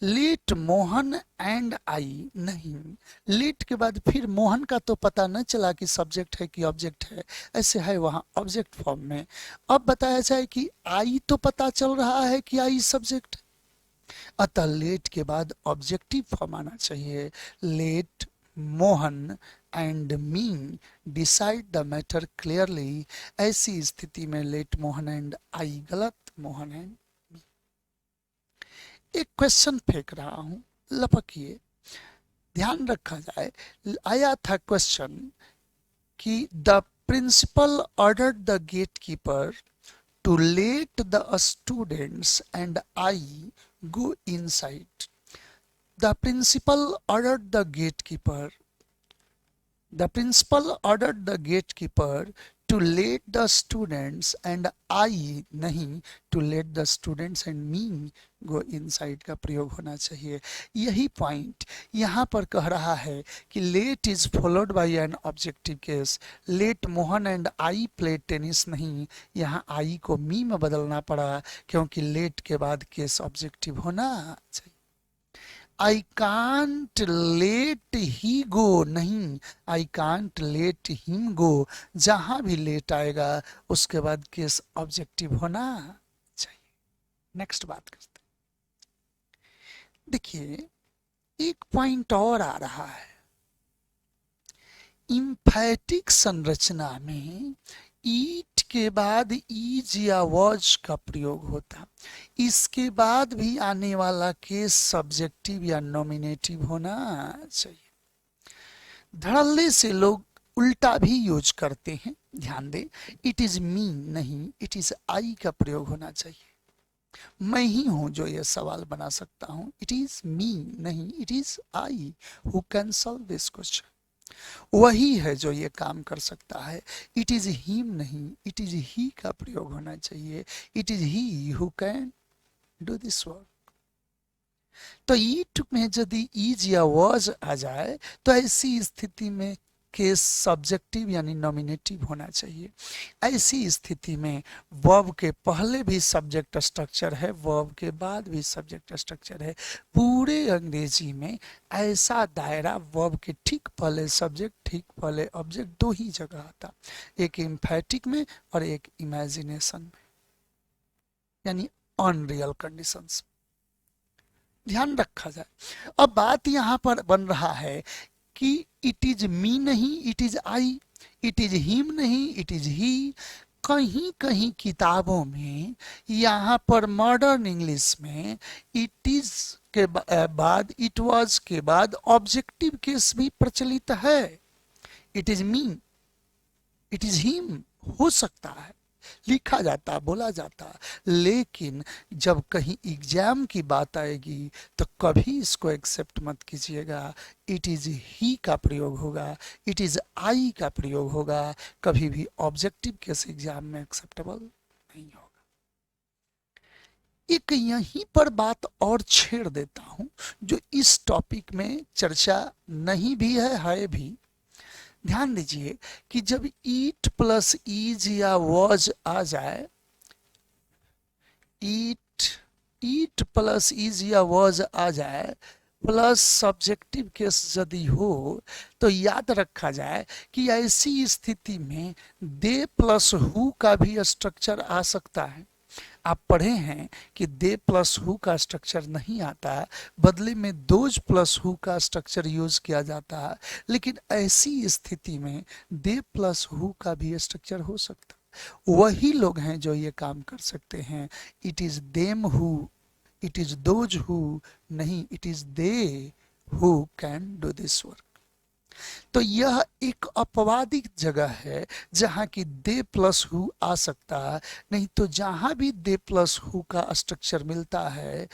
let Mohan and I नहीं, लेट के बाद फिर मोहन का तो पता न चला कि सब्जेक्ट है कि ऑब्जेक्ट है, ऐसे है वहां ऑब्जेक्ट फॉर्म में। अब बताया जाए कि आई तो पता चल रहा है कि आई सब्जेक्ट, अतः लेट के बाद ऑब्जेक्टिव फॉर्म आना चाहिए। Let Mohan and me decide the matter clearly, ऐसी स्थिति में लेट मोहन एंड आई गलत, मोहन एंड। एक क्वेश्चन फेंक रहा हूं, लपकिए, ध्यान रखा जाए। आया था क्वेश्चन कि the principal ordered the gate keeper to let the students and I go inside. The principal ordered the gate keeper, the principal ordered the gatekeeper to let the students and I नहीं, to let the students and me go inside का प्रयोग होना चाहिए। यही point यहाँ पर कह रहा है कि let is followed by an objective case. Let Mohan and I play tennis नहीं, यहाँ आई को मी में बदलना पड़ा क्योंकि लेट के बाद केस ऑब्जेक्टिव होना चाहिए। आई कांट लेट ही गो नहीं, I can't let him go, जहां भी लेट आएगा उसके बाद केस ऑब्जेक्टिव होना चाहिए। नेक्स्ट बात करते हैं। देखिए एक पॉइंट और आ रहा है, इम्फैटिक संरचना में ईट के बाद ईज या वॉज का प्रयोग होता, इसके बाद भी आने वाला केस सब्जेक्टिव या नॉमिनेटिव होना चाहिए। धड़ल्ले से लोग उल्टा भी यूज करते हैं, ध्यान दें, इट इज मी नहीं, इट इज आई का प्रयोग होना चाहिए। मैं ही हूं जो ये सवाल बना सकता हूं, इट इज मी नहीं, it is I who can solve this question. वही है जो ये काम कर सकता है। इट इज हिम नहीं, इट इज ही का प्रयोग होना चाहिए। It is he who can do this work. तो ईट में यदि इज या वॉज आ जाए तो ऐसी स्थिति में केस सब्जेक्टिव यानी नॉमिनेटिव होना चाहिए। ऐसी स्थिति में वर्ब के पहले भी सब्जेक्ट स्ट्रक्चर है, वर्ब के बाद भी सब्जेक्ट स्ट्रक्चर है। पूरे अंग्रेजी में ऐसा दायरा वर्ब के ठीक पहले सब्जेक्ट ठीक पहले ऑब्जेक्ट दो ही जगह आता, एक एम्फैटिक में और एक इमेजिनेशन में, यानी अनरियल कंडीशंस। ध्यान रखा जाए। अब बात यहां पर बन रहा है कि इट इज मी नहीं, it is I, it is him नहीं, इट इज ही। कहीं कहीं किताबों में यहाँ पर मॉडर्न इंग्लिश में इट इज के बाद इट वाज के बाद ऑब्जेक्टिव केस भी प्रचलित है। It is me, it is him हो सकता है, लिखा जाता, बोला जाता। लेकिन जब कहीं एग्जाम की बात आएगी तो कभी इसको एक्सेप्ट मत कीजिएगा। इट इज ही का प्रयोग होगा, इट इज आई का प्रयोग होगा। कभी भी ऑब्जेक्टिव केस एग्जाम में एक्सेप्टेबल नहीं होगा। एक यहीं पर बात और छेड़ देता हूं जो इस टॉपिक में चर्चा नहीं भी है भी। ध्यान दीजिए कि जब ईट प्लस ईज या वॉज आ जाए, ईट प्लस इज या वॉज आ जाए प्लस सब्जेक्टिव केस यदि हो, तो याद रखा जाए कि ऐसी स्थिति में दे प्लस हु का भी स्ट्रक्चर आ सकता है। आप पढ़े हैं कि दे प्लस हु का स्ट्रक्चर नहीं आता, बदले में दोज प्लस हु का स्ट्रक्चर यूज किया जाता है। लेकिन ऐसी स्थिति में दे प्लस हु का भी स्ट्रक्चर हो सकता है। वही लोग हैं जो ये काम कर सकते हैं। It is them who, it is those who नहीं, it is they who can do this work. तो यह एक अपवादिक जगह है जहां की दे प्लस हु आ सकता है। नहीं तो जहां भी दे प्लस हु का स्ट्रक्चर मिलता है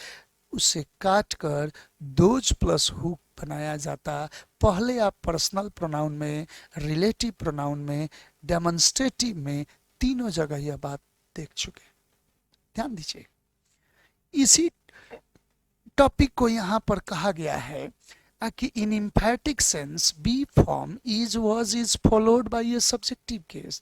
उसे काट कर दोज प्लस हु बनाया जाता। पहले आप पर्सनल प्रोनाउन में, रिलेटिव प्रोनाउन में, डेमोन्स्ट्रेटिव में, तीनों जगह यह बात देख चुके। ध्यान दीजिए, इसी टॉपिक को यहां पर कहा गया है कि in emphatic sense B form is was is followed by a subjective case.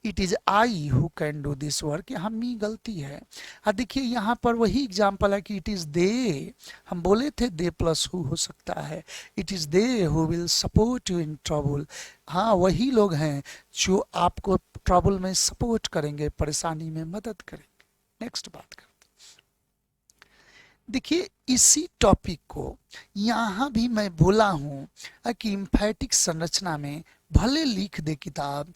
It is I who can do this work. यहाँ मी गलती है। देखिए यहाँ पर वही एग्जाम्पल है कि it is they, हम बोले थे they प्लस who हो सकता है। It is they who will support you in trouble. हाँ, वही लोग हैं जो आपको ट्रबल में सपोर्ट करेंगे, परेशानी में मदद करेंगे। नेक्स्ट बात कर, देखिए इसी टॉपिक को यहाँ भी मैं बोला हूँ कि इम्फैटिक संरचना में भले लिख दे किताब,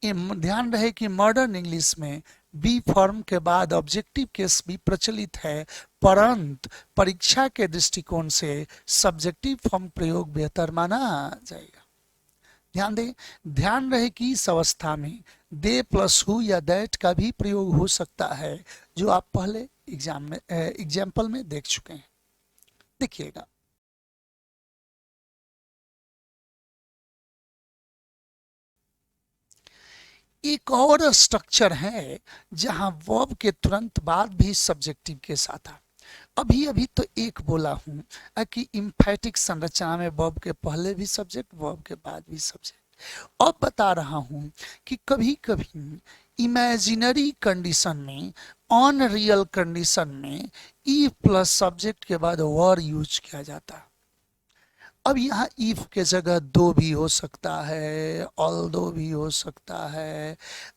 ध्यान रहे कि मॉडर्न इंग्लिश में बी फॉर्म के बाद ऑब्जेक्टिव केस भी प्रचलित है, परंतु परीक्षा के दृष्टिकोण से सब्जेक्टिव फॉर्म प्रयोग बेहतर माना जाएगा। ध्यान रहे कि इस अवस्था में दे प्लस हु या दैट का भी प्रयोग हो सकता है, जो आप पहले एग्जाम्पल में देख चुके हैं। देखिएगा, एक और स्ट्रक्चर है जहां वर्ब के तुरंत बाद भी सब्जेक्टिव के साथ आता। अभी अभी तो एक बोला हूं कि इम्फैटिक संरचना में वर्ब के पहले भी सब्जेक्ट, वर्ब के बाद भी सब्जेक्ट। अब बता रहा हूं कि कभी कभी इमेजिनरी कंडीशन में, अनरियल कंडीशन में इफ प्लस सब्जेक्ट के बाद वर यूज किया जाता। अब यहाँ इफ के जगह दो भी हो सकता है, ऑल्दो भी हो सकता है,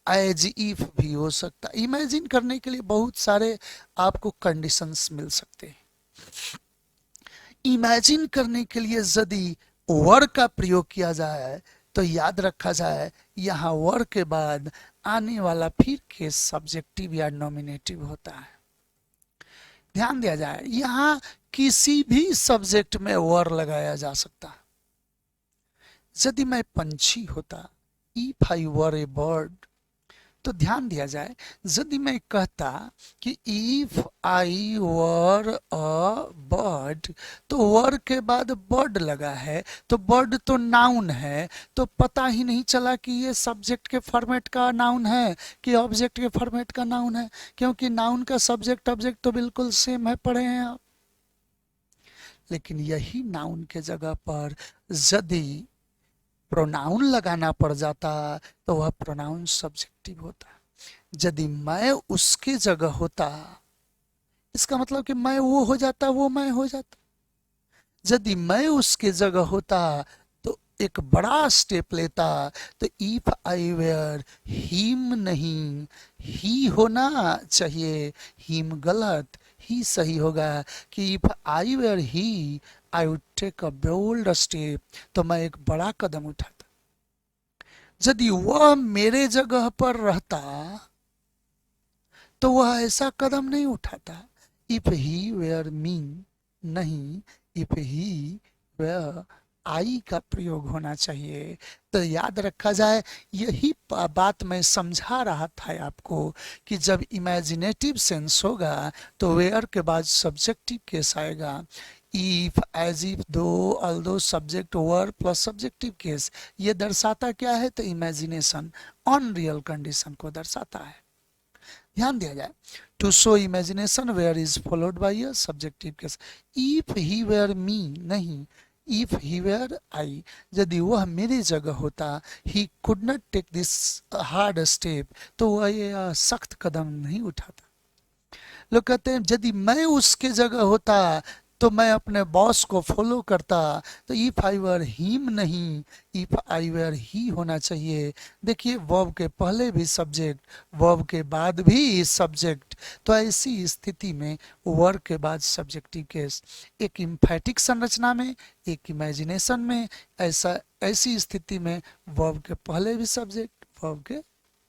एज इफ भी हो सकता है। इमेजिन करने के लिए बहुत सारे आपको कंडीशंस मिल सकते हैं। इमेजिन करने के लिए यदि वर का प्रयोग किया जाए तो याद रखा जाए यहाँ वर के बाद आने वाला फिर केस सब्जेक्टिव या नॉमिनेटिव होता है। ध्यान दिया जाए, यहाँ किसी भी सब्जेक्ट में वर लगाया जा सकता है। यदि मैं पंछी होता, if I were A bird, तो ध्यान दिया जाए यदि मैं कहता कि if I were a bird, तो वर के बाद बर्ड लगा है, तो बर्ड तो नाउन है, तो पता ही नहीं चला कि ये सब्जेक्ट के फॉर्मेट का नाउन है कि ऑब्जेक्ट के फॉर्मेट का नाउन है, क्योंकि नाउन का सब्जेक्ट ऑब्जेक्ट तो बिल्कुल सेम है, पढ़े हैं आप। लेकिन यही नाउन के जगह पर यदि प्रोनाउन लगाना पड़ जाता तो वह प्रोनाउन सब्जेक्टिव होता। यदि मैं उसके जगह होता, इसका मतलब कि मैं वो हो जाता, वो मैं हो जाता। यदि मैं उसके जगह होता तो एक बड़ा स्टेप लेता, तो इफ आई वेयर हिम नहीं, ही होना चाहिए, हिम गलत, ही सही होगा कि if I were he I would take a bold step, तो मैं एक बड़ा कदम उठाता। यदि वह मेरे जगह पर रहता तो वह ऐसा कदम नहीं उठाता। इफ ही वेयर मी, नहीं, इफ ही वह आई का प्रयोग होना चाहिए। तो याद रखा जाए, यही बात मैं समझा रहा था आपको कि जब इमेजिनेटिव सेंस होगा तो वेयर के बाद सब्जेक्टिव केस आएगा। इफ, एज इफ, दो, ऑल्दो, सब्जेक्ट, वर प्लस सब्जेक्टिव केस, ये दर्शाता क्या है? तो इमेजिनेशन, ऑन रियल कंडीशन को दर्शाता है। ध्यान दिया जाए, to show imagination were is followed by a subjective case. If he were me, नहीं, इफ ही वेयर आई, यदि वह मेरी जगह होता, he could not take this hard step, तो वह ये सख्त कदम नहीं उठाता। लोग कहते हैं यदि मैं उसके जगह होता तो मैं अपने बॉस को फॉलो करता। तो इफ आई वर हिम नहीं, इफ आई वर ही होना चाहिए। देखिए, वर्ब के पहले भी सब्जेक्ट, वर्ब के बाद भी सब्जेक्ट, तो ऐसी स्थिति में वर्ब के बाद सब्जेक्टिव केस। एक इम्फैटिक संरचना में, एक इमेजिनेशन में, ऐसा ऐसी स्थिति में वर्ब के पहले भी सब्जेक्ट, वर्ब के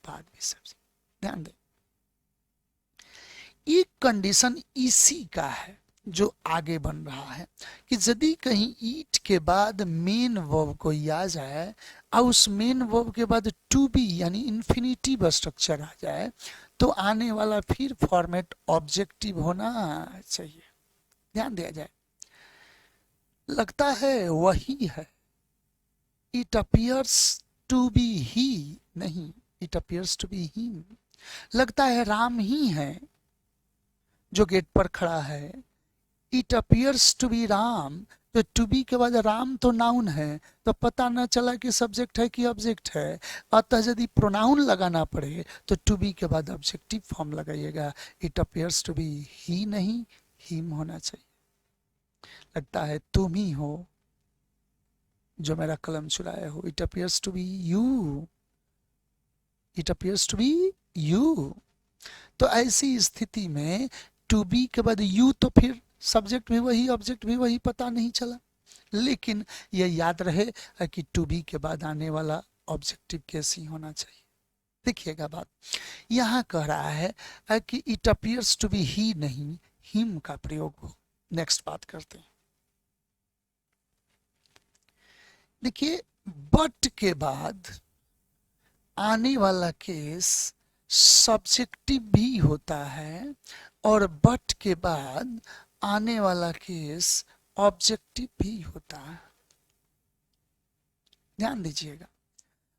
बाद भी सब्जेक्ट। ध्यान दें, एक कंडीशन इसी का है जो आगे बन रहा है कि यदि कहीं ईट के बाद मेन वर्ब कोई आ जाए और उस मेन वर्ब के बाद टू बी यानी इन्फिनिटिव स्ट्रक्चर आ जाए, तो आने वाला फिर फॉर्मेट ऑब्जेक्टिव होना चाहिए। ध्यान दिया जाए, लगता है वही है, इट अपियर्स टू बी ही, नहीं, इट अपियर्स टू बी ही, लगता है राम ही है जो गेट पर खड़ा है। It appears to be Ram, तो टू बी के बाद राम तो नाउन है, तो पता न चला कि सब्जेक्ट है कि ऑब्जेक्ट है। अतः यदि प्रोनाउन लगाना पड़े तो टू बी के बाद ऑब्जेक्टिव फॉर्म लगाइएगा। इट अपियर्स टू बी ही, नहीं, हिम होना चाहिए। लगता है तुम ही हो जो मेरा कलम चुराए हो। It appears to be you, it appears to be you. तो ऐसी स्थिति में टू बी के बाद यू, तो फिर सब्जेक्ट भी वही, ऑब्जेक्ट भी वही, पता नहीं चला। लेकिन यह याद रहे कि टू बी के बाद आने वाला ऑब्जेक्टिव केस ही होना चाहिए। देखिएगा बात, यहां कह रहा है कि इट अपियर्स टू बी ही, नहीं, हिम का प्रयोग हो। नेक्स्ट बात करते हैं। देखिए, बट के बाद आने वाला केस सब्जेक्टिव भी होता है और बट के बाद आने वाला केस ऑब्जेक्टिव भी होता है। ध्यान दीजिएगा,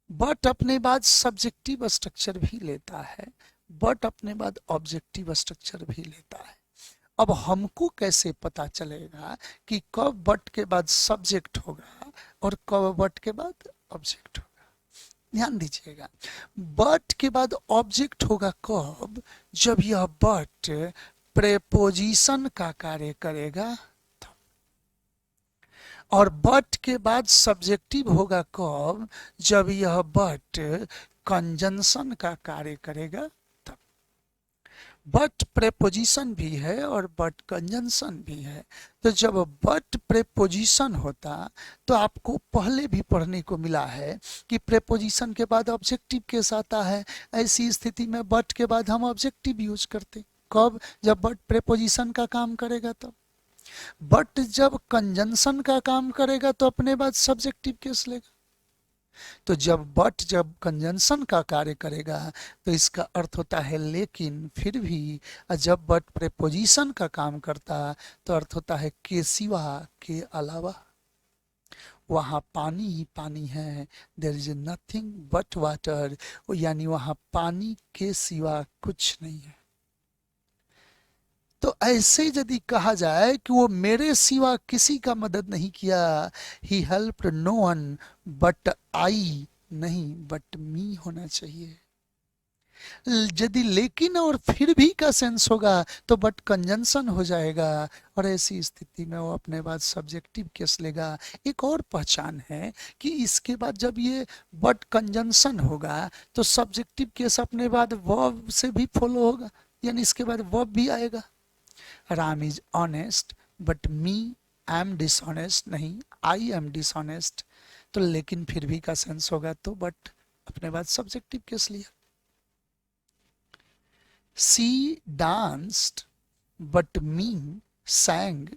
बट अपने बाद सब्जेक्टिव स्ट्रक्चर भी लेता है, बट अपने बाद ऑब्जेक्टिव स्ट्रक्चर भी लेता है। अब हमको कैसे पता चलेगा कि कब बट के बाद सब्जेक्ट होगा और कब बट के बाद ऑब्जेक्ट होगा? ध्यान दीजिएगा, बट के बाद ऑब्जेक्ट होगा कब? जब यह बट प्रेपोजिशन का कार्य करेगा। और बट के बाद सब्जेक्टिव होगा कब? जब यह बट कंजंक्शन का कार्य करेगा तब। बट प्रेपोजिशन भी है और बट कंजंक्शन भी है। तो जब बट प्रेपोजिशन होता तो आपको पहले भी पढ़ने को मिला है कि प्रेपोजिशन के बाद ऑब्जेक्टिव केस आता है। ऐसी स्थिति में बट के बाद हम ऑब्जेक्टिव यूज करते। कब? जब बट प्रेपोजिशन का काम करेगा तब। बट जब कंजंक्शन का काम करेगा तो अपने बाद सब्जेक्टिव केस लेगा। तो जब कंजंक्शन का कार्य करेगा तो इसका अर्थ होता है लेकिन, फिर भी। जब बट प्रेपोजिशन का काम करता तो अर्थ होता है के सिवा, के अलावा। वहां पानी ही पानी है, there is nothing but water, यानी वहां पानी के सिवा कुछ नहीं है। तो ऐसे यदि कहा जाए कि वो मेरे सिवा किसी का मदद नहीं किया, he helped no one but I, नहीं, बट मी होना चाहिए। यदि लेकिन और फिर भी का सेंस होगा तो बट कंजंक्शन हो जाएगा और ऐसी स्थिति में वो अपने बाद सब्जेक्टिव केस लेगा। एक और पहचान है कि इसके बाद जब ये बट कंजंक्शन होगा तो सब्जेक्टिव केस अपने बाद वर्ब से भी फॉलो होगा, यानी इसके बाद वर्ब भी आएगा। Ram is honest but me am dishonest, नहीं, आई एम डिसऑनेस्ट। तो लेकिन फिर भी का सेंस होगा तो बट अपने बाद सब्जेक्टिव केस लिया। She danced but me sang,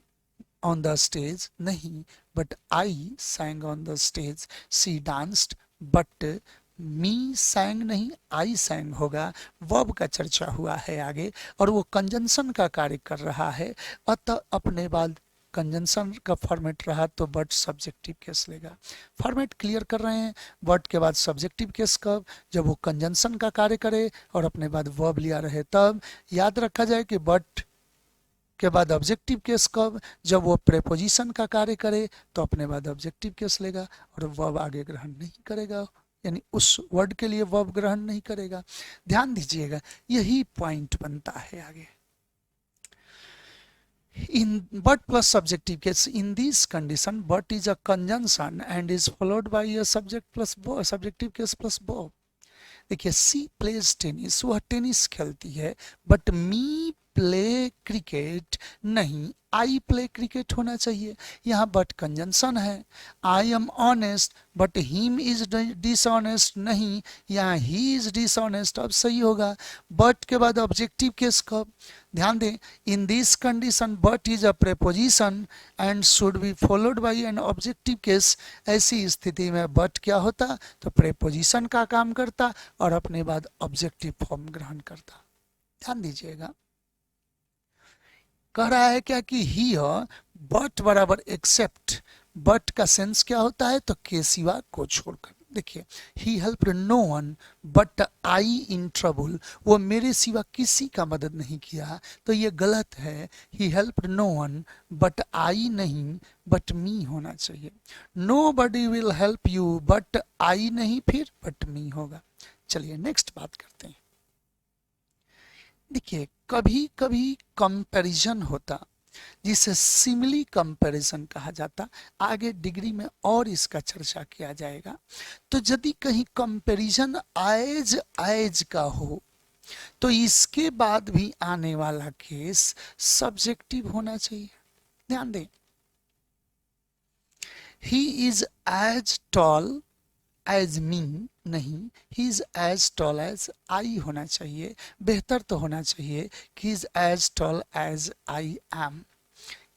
on the stage नहीं, but I sang on the stage. She danced but me sang नहीं, आई सैंग होगा। वर्ब का चर्चा हुआ है आगे और वो कंजंक्शन का कार्य कर रहा है, अतः अपने बाद कंजंक्शन का फॉर्मेट रहा तो बट सब्जेक्टिव केस लेगा। फॉर्मेट क्लियर कर रहे हैं। बट के बाद सब्जेक्टिव केस कब? जब वो कंजंक्शन का कार्य करे और अपने बाद वर्ब लिया रहे तब। याद रखा जाए कि बट के बाद ऑब्जेक्टिव केस कब? जब वो प्रेपोजिशन का कार्य करे तो अपने बाद ऑब्जेक्टिव केस लेगा और वर्ब आगे ग्रहण नहीं करेगा, यानी उस वर्ड के लिए वर्ब ग्रहण नहीं करेगा। ध्यान दीजिएगा, यही पॉइंट बनता है आगे। In but plus subjective case, in this condition but is a conjunction and is followed by a subject plus verb, subjective case plus verb। देखिए, सी प्लेज टेनिस, वह टेनिस खेलती है, बट मी प्ले क्रिकेट नहीं, आई play cricket होना चाहिए। यहाँ but conjunction है। I am honest but him is dishonest नहीं, यहाँ ही इज डिसऑनेस्ट, अब सही होगा। बट के बाद ऑब्जेक्टिव केस कब? ध्यान दें, in this condition but is a preposition and should be followed by an objective case. ऐसी स्थिति में बट क्या होता? तो प्रेपोजिशन का काम करता और अपने बाद ऑब्जेक्टिव फॉर्म ग्रहण करता। ध्यान दीजिएगा, कह रहा है क्या कि ही बट बराबर एक्सेप्ट। बट का सेंस क्या होता है? तो के सिवा को छोड़कर। देखिए, he helped no one but I in trouble, वो मेरे सिवा किसी का मदद नहीं किया, तो ये गलत है। He helped no one but I नहीं, बट मी होना चाहिए। Nobody will help you but I नहीं, फिर बट मी होगा। चलिए नेक्स्ट बात करते हैं। देखिए, कभी कभी कंपैरिजन होता जिसे सिमिली कंपैरिजन कहा जाता, आगे डिग्री में और इसका चर्चा किया जाएगा। तो यदि कहीं कंपैरिजन एज एज का हो तो इसके बाद भी आने वाला केस सब्जेक्टिव होना चाहिए। ध्यान दें, he is as tall as me नहीं, he is as tall as I होना चाहिए। बेहतर तो होना चाहिए कि is as tall as I am.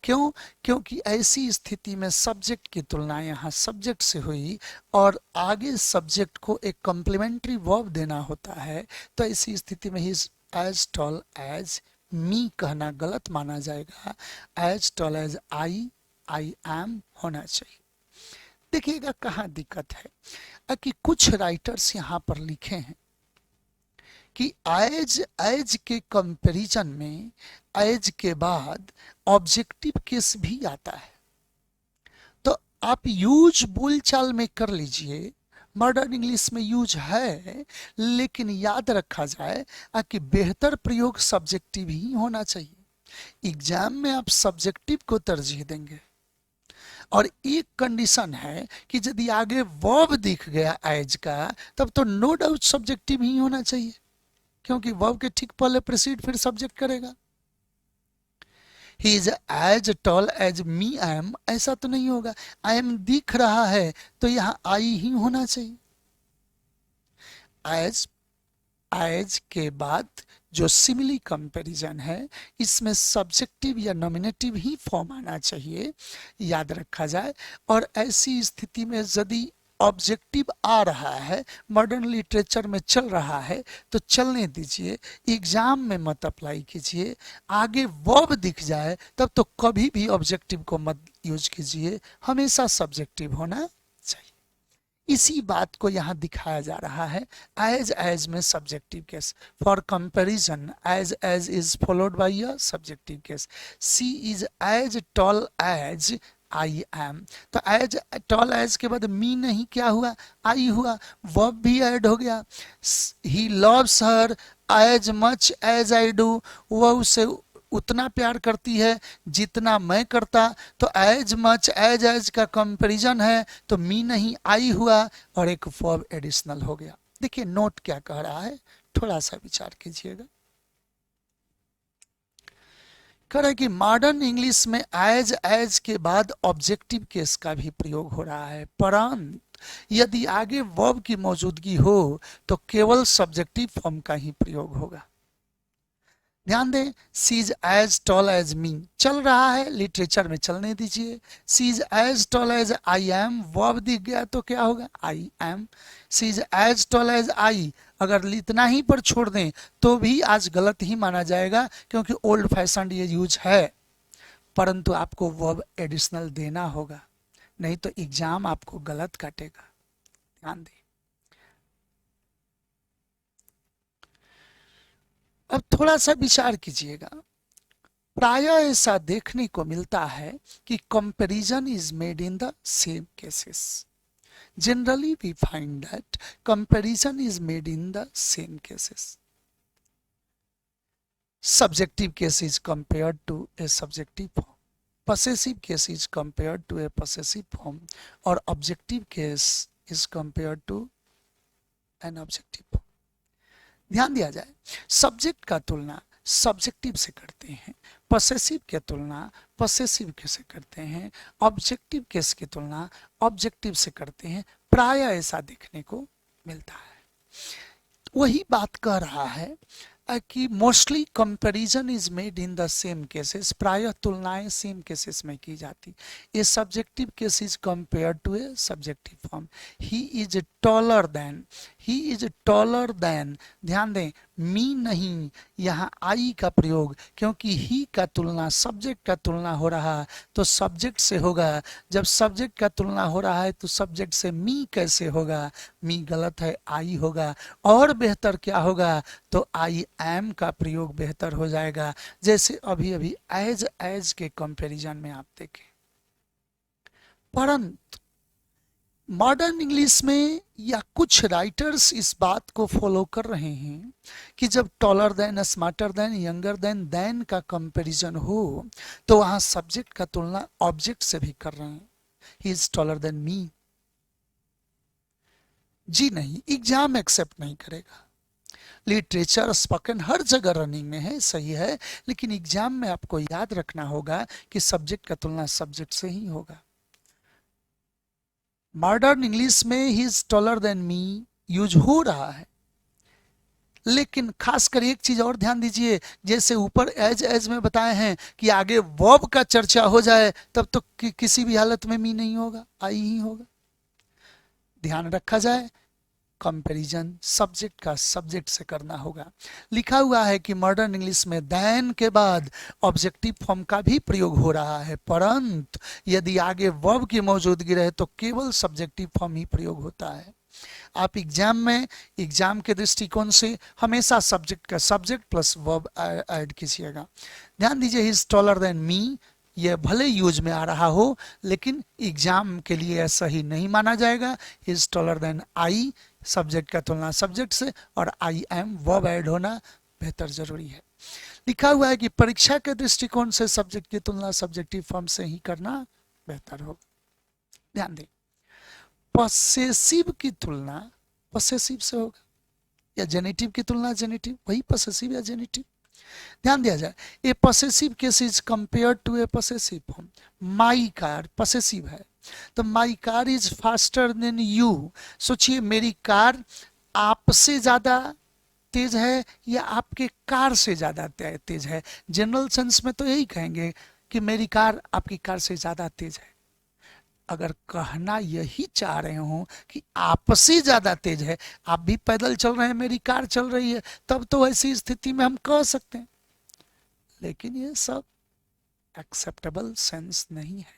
क्यों? क्योंकि ऐसी स्थिति में सब्जेक्ट की तुलना यहाँ सब्जेक्ट से हुई और आगे सब्जेक्ट को एक कॉम्प्लीमेंट्री वर्ब देना होता है, तो ऐसी स्थिति में he is as tall as me कहना गलत माना जाएगा। As tall as I am होना चाहिए। देखिएगा कहाँ दिक्कत है कि कुछ राइटर्स यहाँ पर लिखे हैं कि एज एज के कंपैरिजन में एज के बाद ऑब्जेक्टिव केस भी आता है। तो आप यूज बोलचाल में कर लीजिए, मॉडर्न इंग्लिश में यूज है, लेकिन याद रखा जाए कि बेहतर प्रयोग सब्जेक्टिव ही होना चाहिए। एग्जाम में आप सब्जेक्टिव को तरजीह देंगे और एक कंडीशन है कि यदि आगे वर्ब दिख गया एज का, तब तो नो डाउट सब्जेक्टिव ही होना चाहिए, क्योंकि वर्ब के ठीक पहले प्रीसीड फिर सब्जेक्ट करेगा। He is as tall as me I am, ऐसा तो नहीं होगा। आई एम दिख रहा है तो यहाँ आई ही होना चाहिए। एज एज के बाद जो सिमिली कंपैरिजन है, इसमें सब्जेक्टिव या नॉमिनेटिव ही फॉर्म आना चाहिए, याद रखा जाए। और ऐसी स्थिति में यदि ऑब्जेक्टिव आ रहा है, मॉडर्न लिटरेचर में चल रहा है, तो चलने दीजिए, एग्जाम में मत अप्लाई कीजिए। आगे वर्ब दिख जाए तब तो कभी भी ऑब्जेक्टिव को मत यूज कीजिए, हमेशा सब्जेक्टिव होना चाहिए। इसी बात को यहाँ दिखाया जा रहा है। एज एज में subjective case, for comparison as is followed by a subjective case. She is as tall as I am, तो एज टॉल एज के बाद मी नहीं, क्या हुआ? आई हुआ, वर्ब भी ऐड हो गया। He loves her as much as I do, वह उसे उतना प्यार करती है जितना मैं करता, तो एज मच एज का कंपैरिजन है, तो मी नहीं आई हुआ और एक वर्ब एडिशनल हो गया। देखिए नोट क्या कह रहा है, थोड़ा सा विचार कीजिएगा। कह रहा है कि मॉडर्न इंग्लिश में एज के बाद ऑब्जेक्टिव केस का भी प्रयोग हो रहा है, परंतु यदि आगे वर्ब की मौजूदगी हो तो केवल सब्जेक्टिव फॉर्म का ही प्रयोग होगा। ध्यान दें, she is as tall as me चल रहा है, लिटरेचर में चलने दीजिए। She is as tall as I am, verb दिख गया तो क्या होगा, I am. She is as tall as I, अगर इतना ही पर छोड़ दें तो भी आज गलत ही माना जाएगा, क्योंकि ओल्ड फैशन ये यूज है। परंतु आपको वर्ब एडिशनल देना होगा, नहीं तो एग्जाम आपको गलत काटेगा। ध्यान दें। अब थोड़ा सा विचार कीजिएगा। प्रायः ऐसा देखने को मिलता है कि comparison is made in the same cases. Generally we find that comparison is made in the same cases. Subjective case is compared to a subjective form. Possessive case is compared to a possessive form, और objective case is compared to an objective form. ध्यान दिया जाए, subject का तुलना subjective से करते हैं, possessive की तुलना पॉसेसिव से करते हैं, ऑब्जेक्टिव केस की तुलना ऑब्जेक्टिव से करते हैं। प्रायः ऐसा देखने को मिलता है। वही बात कह रहा है कि mostly comparison is made in the same cases, प्रायः तुलनाएं सेम केसेस में की जाती। A subjective case is compared to a subjective form. He is taller than, he is taller than, ध्यान दें, मी नहीं, यहाँ आई का प्रयोग, क्योंकि ही का तुलना सब्जेक्ट का तुलना हो रहा है तो सब्जेक्ट से होगा। जब सब्जेक्ट का तुलना हो रहा है तो सब्जेक्ट से मी कैसे होगा, मी गलत है, आई होगा। और बेहतर क्या होगा, तो आई एम का प्रयोग बेहतर हो जाएगा, जैसे अभी अभी एज के कंपैरिजन में आप देखें। परंतु मॉडर्न इंग्लिश में या कुछ राइटर्स इस बात को फॉलो कर रहे हैं कि जब taller than, smarter than, younger than का कंपैरिजन हो तो वहां सब्जेक्ट का तुलना ऑब्जेक्ट से भी कर रहे हैं। He is taller than me. जी नहीं, एग्जाम एक्सेप्ट नहीं करेगा। लिटरेचर स्पोकन हर जगह रनिंग में है, सही है, लेकिन एग्जाम में आपको याद रखना होगा कि सब्जेक्ट का तुलना सब्जेक्ट से ही होगा। मॉडर्न इंग्लिश में he is taller than me use हो रहा है, लेकिन खासकर एक चीज और ध्यान दीजिए, जैसे ऊपर एज में बताए हैं कि आगे वर्ब का चर्चा हो जाए तब तो किसी भी हालत में मी नहीं होगा, आई ही होगा। ध्यान रखा जाए, कंपैरिजन सब्जेक्ट का सब्जेक्ट से करना होगा। लिखा हुआ है कि मॉडर्न इंग्लिश में देन के बाद ऑब्जेक्टिव फॉर्म का भी प्रयोग हो रहा है, परंतु यदि आगे वर्ब की मौजूदगी रहे तो केवल सब्जेक्टिव फॉर्म ही प्रयोग होता है। आप एग्जाम में, एग्जाम के दृष्टिकोण से हमेशा सब्जेक्ट का सब्जेक्ट प्लस वर्ब ऐड कीजिएगा। ध्यान दीजिए, ही इज टॉलर देन मी, यह भले यूज में आ रहा हो लेकिन एग्जाम के लिए ऐसा ही नहीं माना जाएगा। He is taller than I, subject का तुलना सब्जेक्ट से, और आई एम वर्ब ऐड होना बेहतर जरूरी है। लिखा हुआ है कि परीक्षा के दृष्टिकोण से सब्जेक्ट की तुलना सब्जेक्टिव फॉर्म से ही करना बेहतर होगा। ध्यान दें, पॉसेसिव की तुलना पॉसेसिव से होगा, या जेनेटिव की तुलना जेनेटिव, वही पॉसेसिव या जेनेटिव। ध्यान दिया जाए, a possessive case is compared to a possessive form. My car possessive है, तो my car is faster than you. सोचिए, मेरी कार आपसे ज्यादा तेज है या आपके कार से ज्यादा तेज है। जनरल सेंस में तो यही कहेंगे कि मेरी कार आपकी कार से ज्यादा तेज है। अगर कहना यही चाह रहे हो कि आपसे ज्यादा तेज है, आप भी पैदल चल रहे हैं, मेरी कार चल रही है, तब तो ऐसी स्थिति में हम कह सकते हैं, लेकिन ये सब एक्सेप्टेबल सेंस नहीं है।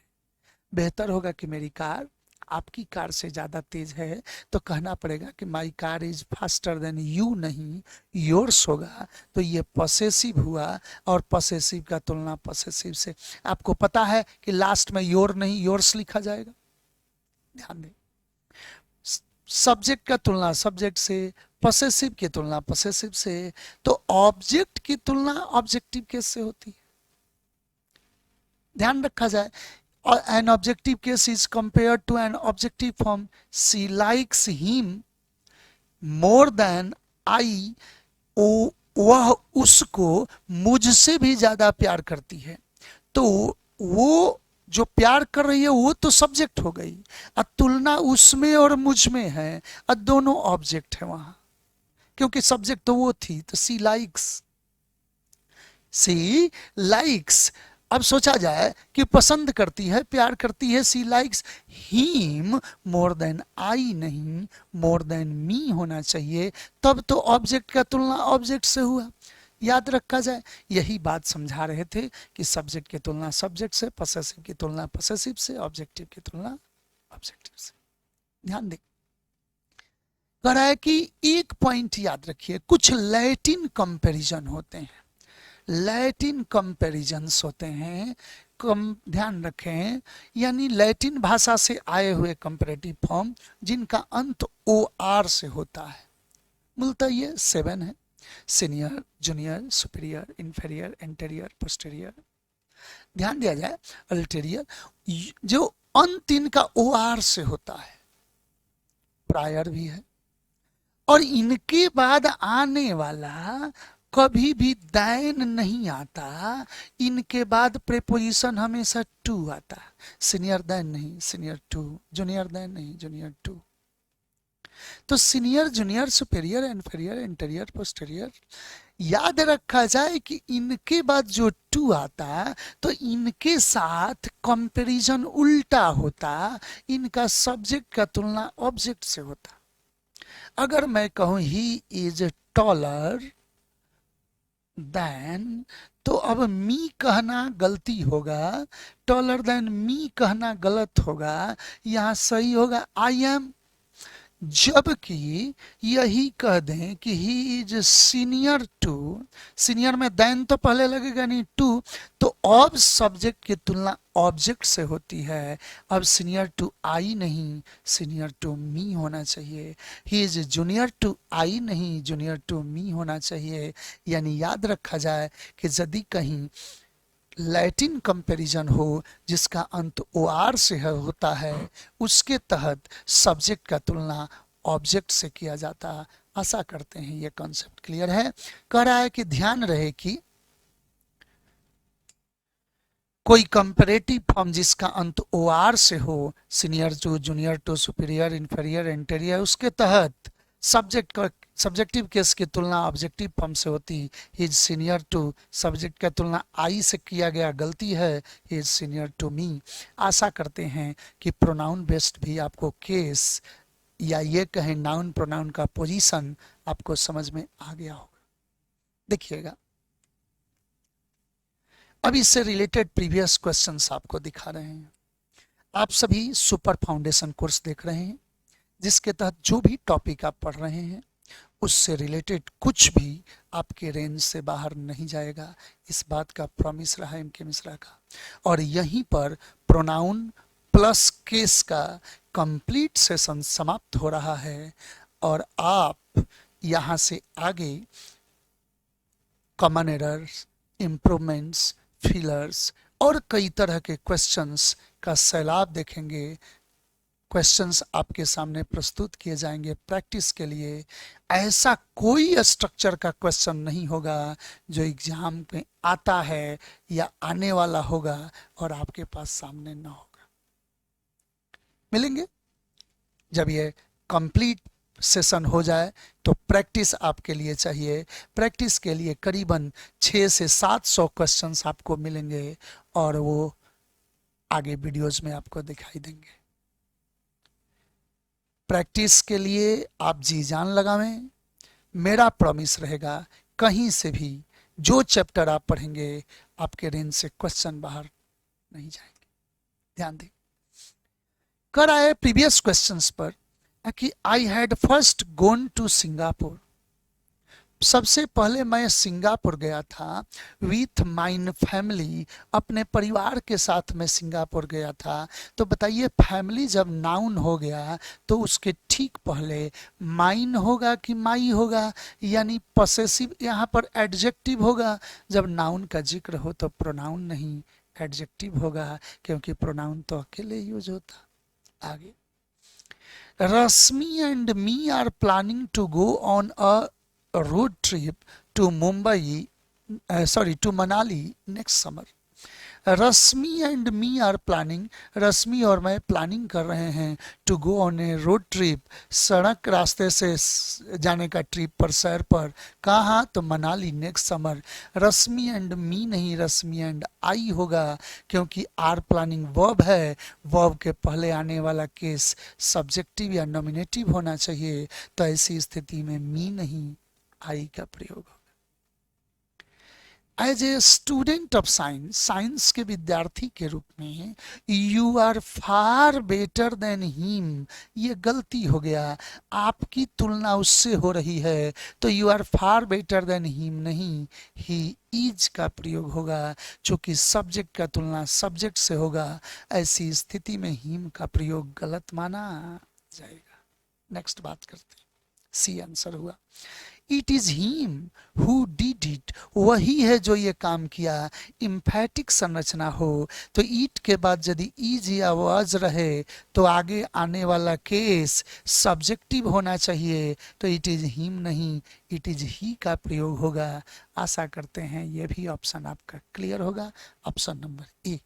बेहतर होगा कि मेरी कार आपकी कार से ज्यादा तेज है तो कहना पड़ेगा कि माई car is faster than you, नहीं योर्स होगा। तो ये पॉसेसिव हुआ, और पॉसेसिव का तुलना पॉसेसिव से। आपको पता है कि लास्ट में योर नहीं योर्स लिखा जाएगा। ध्यान दें, सब्जेक्ट का तुलना सब्जेक्ट से, पॉसेसिव की तुलना पॉसेसिव से, तो ऑब्जेक्ट की तुलना ऑब्जेक्टिव केस से होती है। ध्यान रखा जाए, an objective case is compared to an objective form. She likes him more than I. वह उसको मुझसे भी ज्यादा प्यार करती है। तो वो जो प्यार कर रही है वो तो सब्जेक्ट हो गई, और तुलना उसमें और मुझ में है, और दोनों ऑब्जेक्ट है वहां, क्योंकि सब्जेक्ट तो वो थी, तो सी लाइक्स। सी लाइक्स। अब सोचा जाए कि पसंद करती है, प्यार करती है, she likes him more than I, नहीं मोर देन मी होना चाहिए, तब तो ऑब्जेक्ट का तुलना ऑब्जेक्ट से हुआ। याद रखा जाए, यही बात समझा रहे थे कि सब्जेक्ट की तुलना सब्जेक्ट से, पसेसिव की तुलना पसेसिव से, ऑब्जेक्टिव की तुलना ऑब्जेक्टिव से। ध्यान दें, कह रहा है कि एक पॉइंट याद रखिए, कुछ लैटिन कंपैरिजन होते हैं, लैटिन कंपैरिजन्स होते हैं, कम ध्यान रखें, यानी लैटिन भाषा से आए हुए कंपैरेटिव फॉर्म जिनका अंत ओ आर से होता है। मूलतः ये 7 है, senior, junior, superior, inferior, anterior, posterior. ध्यान दिया जाए, अल्टीरियर, जो अंत इनका ओ आर से होता है, प्रायर भी है, और इनके बाद आने वाला कभी भी दैन नहीं आता, इनके बाद प्रेपोजिशन हमेशा टू आता है। सीनियर दैन नहीं, सीनियर टू, जूनियर दैन नहीं, जूनियर टू। तो senior, junior, superior, inferior, interior, posterior, याद रखा जाए कि इनके बाद जो टू आता है तो इनके साथ कंपैरिजन उल्टा होता, इनका सब्जेक्ट का तुलना ऑब्जेक्ट से होता। अगर मैं कहूं ही इज टॉलर देन, तो अब मी कहना गलती होगा, टॉलर देन मी कहना गलत होगा, यहां सही होगा आई एम। जबकि यही कह दें कि he is senior to, senior में देन तो पहले लगेगा नहीं, टू, तो अब सब्जेक्ट की तुलना ऑब्जेक्ट से होती है। अब सीनियर टू आई नहीं, सीनियर टू मी होना चाहिए। ही इज जूनियर टू आई नहीं, जूनियर टू मी होना चाहिए। यानी याद रखा जाए कि यदि कहीं लैटिन कंपैरिजन हो जिसका अंत ओ आर से होता है, उसके तहत सब्जेक्ट का तुलना ऑब्जेक्ट से किया जाता है। आशा करते हैं ये कॉन्सेप्ट क्लियर है। कह रहा है कि ध्यान रहे कि कोई कंपैरेटिव फॉर्म जिसका अंत ओ आर से हो, senior to, junior to, superior, inferior, interior, उसके तहत सब्जेक्ट का, सब्जेक्टिव केस की तुलना ऑब्जेक्टिव फॉर्म से होती। He is senior to, subject का तुलना आई से किया गया, गलती है, he is senior to me. आशा करते हैं कि प्रोनाउन बेस्ड भी आपको केस या ये कहें नाउन प्रोनाउन का पोजीशन आपको समझ में आ गया होगा। देखिएगा, अब इससे रिलेटेड प्रीवियस क्वेश्चंस आपको दिखा रहे हैं। आप सभी सुपर फाउंडेशन कोर्स देख रहे हैं, जिसके तहत जो भी टॉपिक आप पढ़ रहे हैं उससे रिलेटेड कुछ भी आपके रेंज से बाहर नहीं जाएगा। इस बात का प्रॉमिस रहा एम के मिश्रा का। और यहीं पर प्रोनाउन प्लस केस का कंप्लीट सेशन समाप्त हो रहा है, और आप यहां से आगे कॉमन एरर्स, इंप्रूवमेंट्स, फिलर्स और कई तरह के क्वेश्चंस का सैलाब देखेंगे। क्वेश्चंस आपके सामने प्रस्तुत किए जाएंगे प्रैक्टिस के लिए। ऐसा कोई स्ट्रक्चर का क्वेश्चन नहीं होगा जो एग्जाम में आता है या आने वाला होगा और आपके पास सामने ना होगा। मिलेंगे जब ये कंप्लीट सेशन हो जाए तो प्रैक्टिस आपके लिए चाहिए। प्रैक्टिस के लिए करीबन 600 से 700 क्वेश्चंस आपको मिलेंगे और वो आगे वीडियोस में आपको दिखाई देंगे। प्रैक्टिस के लिए आप जी जान लगावें। मेरा प्रॉमिस रहेगा कहीं से भी जो चैप्टर आप पढ़ेंगे आपके रेंज से क्वेश्चन बाहर नहीं जाएंगे। ध्यान दें, कर आए प्रीवियस क्वेश्चंस पर कि I had first gone to Singapore. सबसे पहले मैं सिंगापुर गया था विथ माइन फैमिली, अपने परिवार के साथ मैं सिंगापुर गया था। तो बताइए, फैमिली जब नाउन हो गया तो उसके ठीक पहले माइन होगा कि माई होगा, यानी पॉसेसिव यहाँ पर एडजेक्टिव होगा। जब नाउन का जिक्र हो तो प्रोनाउन नहीं एडजेक्टिव होगा, क्योंकि प्रोनाउन तो अकेले यूज होता। आगे, Rashmi and me are planning to go on a road trip to Mumbai, to Manali next summer. Rashmi and me are planning, Rashmi और मैं प्लानिंग कर रहे हैं to go on a road trip, सड़क रास्ते से जाने का ट्रिप पर, सैर पर। कहाँ? तो Manali next summer. Rashmi and मी नहीं, रश्मि एंड आई होगा, क्योंकि आर प्लानिंग वर्ब है, वर्ब के पहले आने वाला केस सब्जेक्टिव या नॉमिनेटिव होना चाहिए, तो ऐसी स्थिति में मी नहीं आई का प्रयोग होगा। As a student of science, science के विद्यार्थी के रूप में, you are far better than him, ये गलती हो गया, आपकी तुलना उससे हो रही है, तो you are far better than him नहीं, ही इज का प्रयोग होगा, चूंकि सब्जेक्ट का तुलना सब्जेक्ट से होगा, ऐसी स्थिति में हिम का प्रयोग गलत माना जाएगा। नेक्स्ट बात करते हैं, सी आंसर हुआ। It is him who did it, वही है जो ये काम किया। इम्फैटिक संरचना हो तो ईट के बाद यदि इज या वाज रहे तो आगे आने वाला केस सब्जेक्टिव होना चाहिए, तो इट इज हिम नहीं, इट इज ही का प्रयोग होगा। आशा करते हैं ये भी ऑप्शन आपका क्लियर होगा, option number A.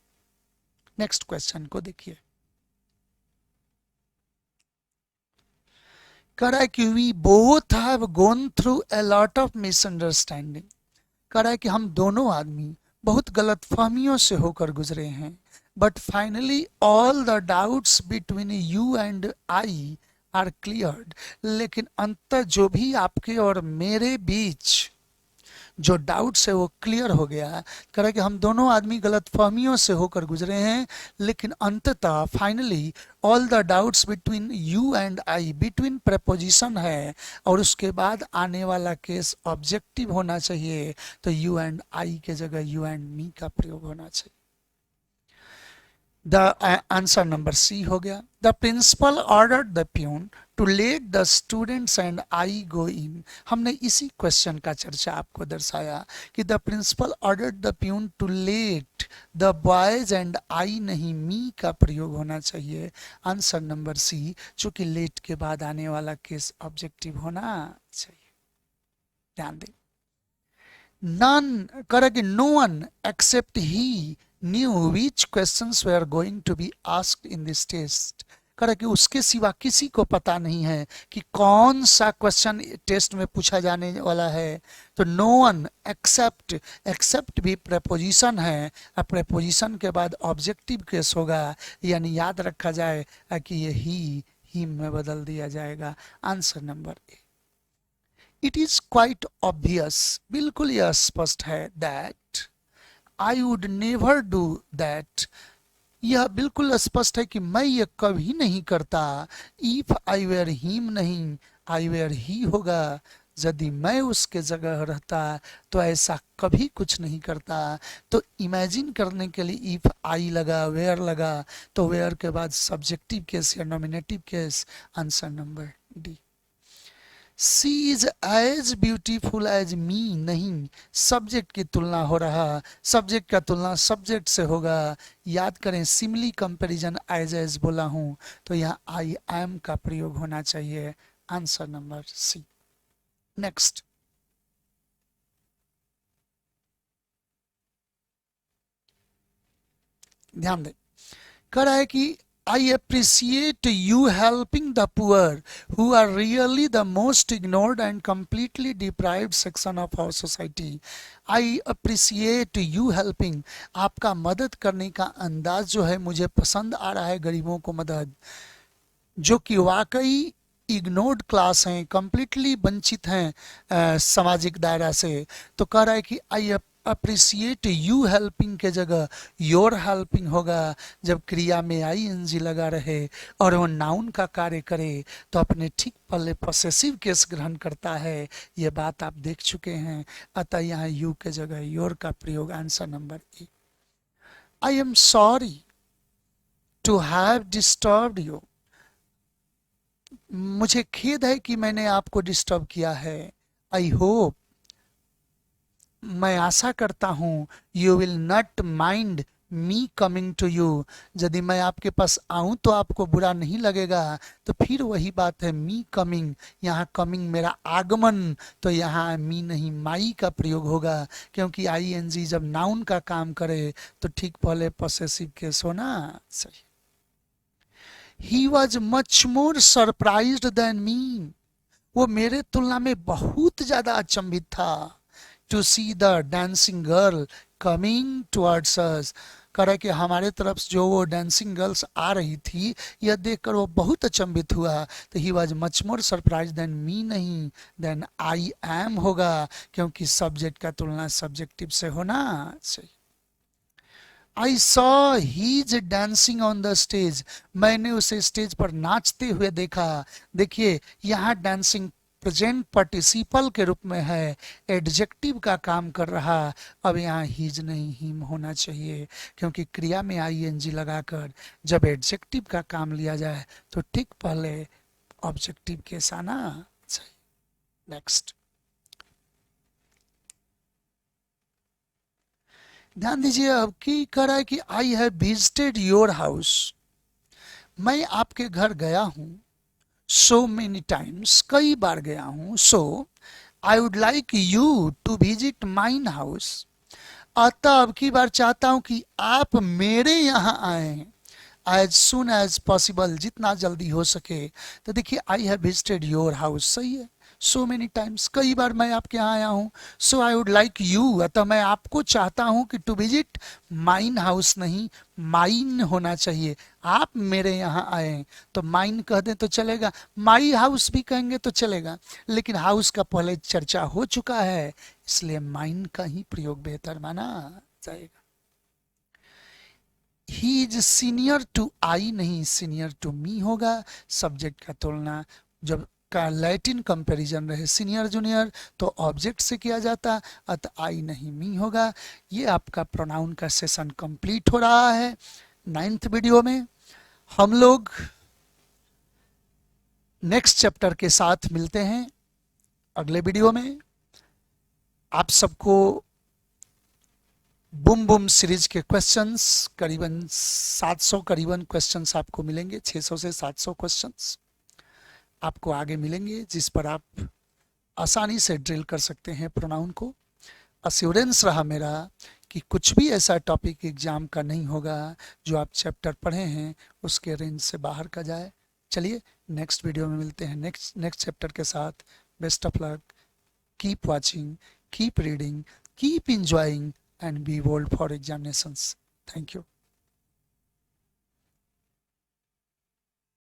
Next question को देखिए, कह रहा है कि we both have gone through a lot of misunderstanding, कह रहा है कि हम दोनों आदमी बहुत गलतफहमियों से होकर गुजरे हैं, but finally all the doubts between you and I R cleared, लेकिन अंततः जो भी आपके और मेरे बीच जो डाउट्स है वो क्लियर हो गया। कह रहा है कि हम दोनों आदमी गलतफहमियों से होकर गुजरे हैं, लेकिन अंततः finally all the doubts between you and I, between preposition है और उसके बाद आने वाला केस ऑब्जेक्टिव होना चाहिए, तो यू एंड आई के जगह यू एंड मी का प्रयोग होना चाहिए। द आंसर नंबर सी हो गया। The principal ordered the peon to let the students and I go in, हमने इसी क्वेश्चन का चर्चा आपको दर्शाया कि the principal ordered the peon to let the boys and I नहीं, मी का प्रयोग होना चाहिए। आंसर नंबर सी, चूंकि लेट के बाद आने वाला केस ऑब्जेक्टिव होना चाहिए। ध्यान दें, none, correct, no one except he knew which questions were going to be asked in this test, करें कि उसके सिवा किसी को पता नहीं है कि कौन सा क्वेश्चन टेस्ट में पूछा जाने वाला है, तो नो वन एक्सेप्ट, एक्सेप्ट भी प्रेपोजिशन है, अब प्रेपोजिशन के बाद ऑब्जेक्टिव केस होगा, यानी याद रखा जाए कि ये ही हिम में बदल दिया जाएगा। Answer number A. It is quite obvious, बिल्कुल यह स्पष्ट है, that I would never do that, यह बिल्कुल स्पष्ट है कि मैं ये कभी नहीं करता। इफ आई वेयर हिम नहीं, आई वेयर ही होगा, यदि मैं उसके जगह रहता तो ऐसा कभी कुछ नहीं करता। तो इमेजिन करने के लिए इफ आई लगा, वेयर लगा, तो वेयर के बाद सब्जेक्टिव केस या nominative case. Answer number D. She is as beautiful as me नहीं, सब्जेक्ट की तुलना हो रहा, सब्जेक्ट का तुलना सब्जेक्ट से होगा। याद करें सिमिली कंपैरिजन एज बोला हूं, तो यहाँ आई एम का प्रयोग होना चाहिए। Answer number C. नेक्स्ट, ध्यान दें, कह रहा है कि I appreciate you helping the poor who are really the most ignored and completely deprived section of our society. I appreciate you helping, आपका मदद करने का अंदाज जो है मुझे पसंद आ रहा है, गरीबों को मदद, जो कि वाकई इग्नोर्ड क्लास हैं, कंप्लीटली वंचित हैं सामाजिक दायरा से। तो कह रहा है कि आई अप्रिसिएट यू हेल्पिंग के जगह योर हेल्पिंग होगा, जब क्रिया में आई एन जी लगा रहे और वो नाउन का कार्य करे तो अपने ठीक पहले पॉसेसिव केस ग्रहण करता है, ये बात आप देख चुके हैं। अतः यहाँ यू के जगह योर का प्रयोग। Answer number A. I am sorry to have disturbed you, मुझे खेद है कि मैंने आपको डिस्टर्ब किया है। आई होप, मैं आशा करता हूं, you will not mind me coming to you, यदि मैं आपके पास आऊं तो आपको बुरा नहीं लगेगा, तो फिर वही बात है मी कमिंग, यहाँ कमिंग मेरा आगमन, तो यहाँ मी नहीं माई का प्रयोग होगा, क्योंकि आईएनजी जब नाउन का काम करे तो ठीक पहले पॉसेसिव केस होना सही। He was much more surprised than me, वो मेरे तुलना में बहुत ज्यादा अचंभित था। To see the dancing girl coming towards us, करे कि हमारे तरफ जो वो डांसिंग गर्ल्स आ रही थी, यह देखकर वो बहुत अचंभित हुआ। तो ही was much more surprise than me नहीं, देन आई एम होगा, क्योंकि सब्जेक्ट का तुलना सब्जेक्टिव से होना चाहिए। I saw his dancing on the stage, मैंने उसे स्टेज पर नाचते हुए देखा। देखिए यहाँ डांसिंग प्रेजेंट पार्टिसिपल के रूप में है, एडजेक्टिव का काम कर रहा। अब यहाँ हीज नहीं हिम होना चाहिए, क्योंकि क्रिया में आईएनजी लगाकर जब एडजेक्टिव का काम लिया जाए तो ठीक पहले ऑब्जेक्टिव केस आना चाहिए। नेक्स्ट, ध्यान दीजिए अब की कह रहा है कि I have visited your house, मैं आपके घर गया हूं, सो मेनी टाइम्स, कई बार गया हूं। So I would like you to visit mine house, अतः अब की बार चाहता हूं कि आप मेरे यहाँ आए एज सुन एज पॉसिबल, जितना जल्दी हो सके। तो देखिए I have visited your house सही है, सो मेनी टाइम्स, कई बार मैं आपके यहाँ आया हूँ। सो आई वुड लाइक यू, अतः मैं आपको चाहता हूँ कि टू विजिट माइन हाउस नहीं, माइन होना चाहिए, आप मेरे यहाँ आए। तो माइन कह दें तो चलेगा, माई हाउस भी कहेंगे तो चलेगा, लेकिन हाउस का पहले चर्चा हो चुका है, इसलिए माइन का ही प्रयोग बेहतर माना जाएगा। ही इज सीनियर टू आई नहीं, सीनियर टू मी होगा। सब्जेक्ट का तुलना जब का लैटिन कंपैरिजन रहे सीनियर जूनियर तो ऑब्जेक्ट से किया जाता, अतः आई नहीं मी होगा। ये आपका प्रोनाउन का सेशन कंप्लीट हो रहा है। 9th वीडियो में हम लोग नेक्स्ट चैप्टर के साथ मिलते हैं अगले वीडियो में। आप सबको बूम बूम सीरीज के क्वेश्चंस करीबन 700 करीबन क्वेश्चंस आपको मिलेंगे, 600 से 700 क्वेश्चंस आपको आगे मिलेंगे, जिस पर आप आसानी से ड्रिल कर सकते हैं प्रोनाउन को। अश्योरेंस रहा मेरा कि कुछ भी ऐसा टॉपिक एग्जाम का नहीं होगा जो आप चैप्टर पढ़े हैं उसके रेंज से बाहर का जाए। चलिए नेक्स्ट वीडियो में मिलते हैं नेक्स्ट चैप्टर के साथ। Best of luck, keep watching, keep reading, keep enjoying and be bold for examinations. Thank you.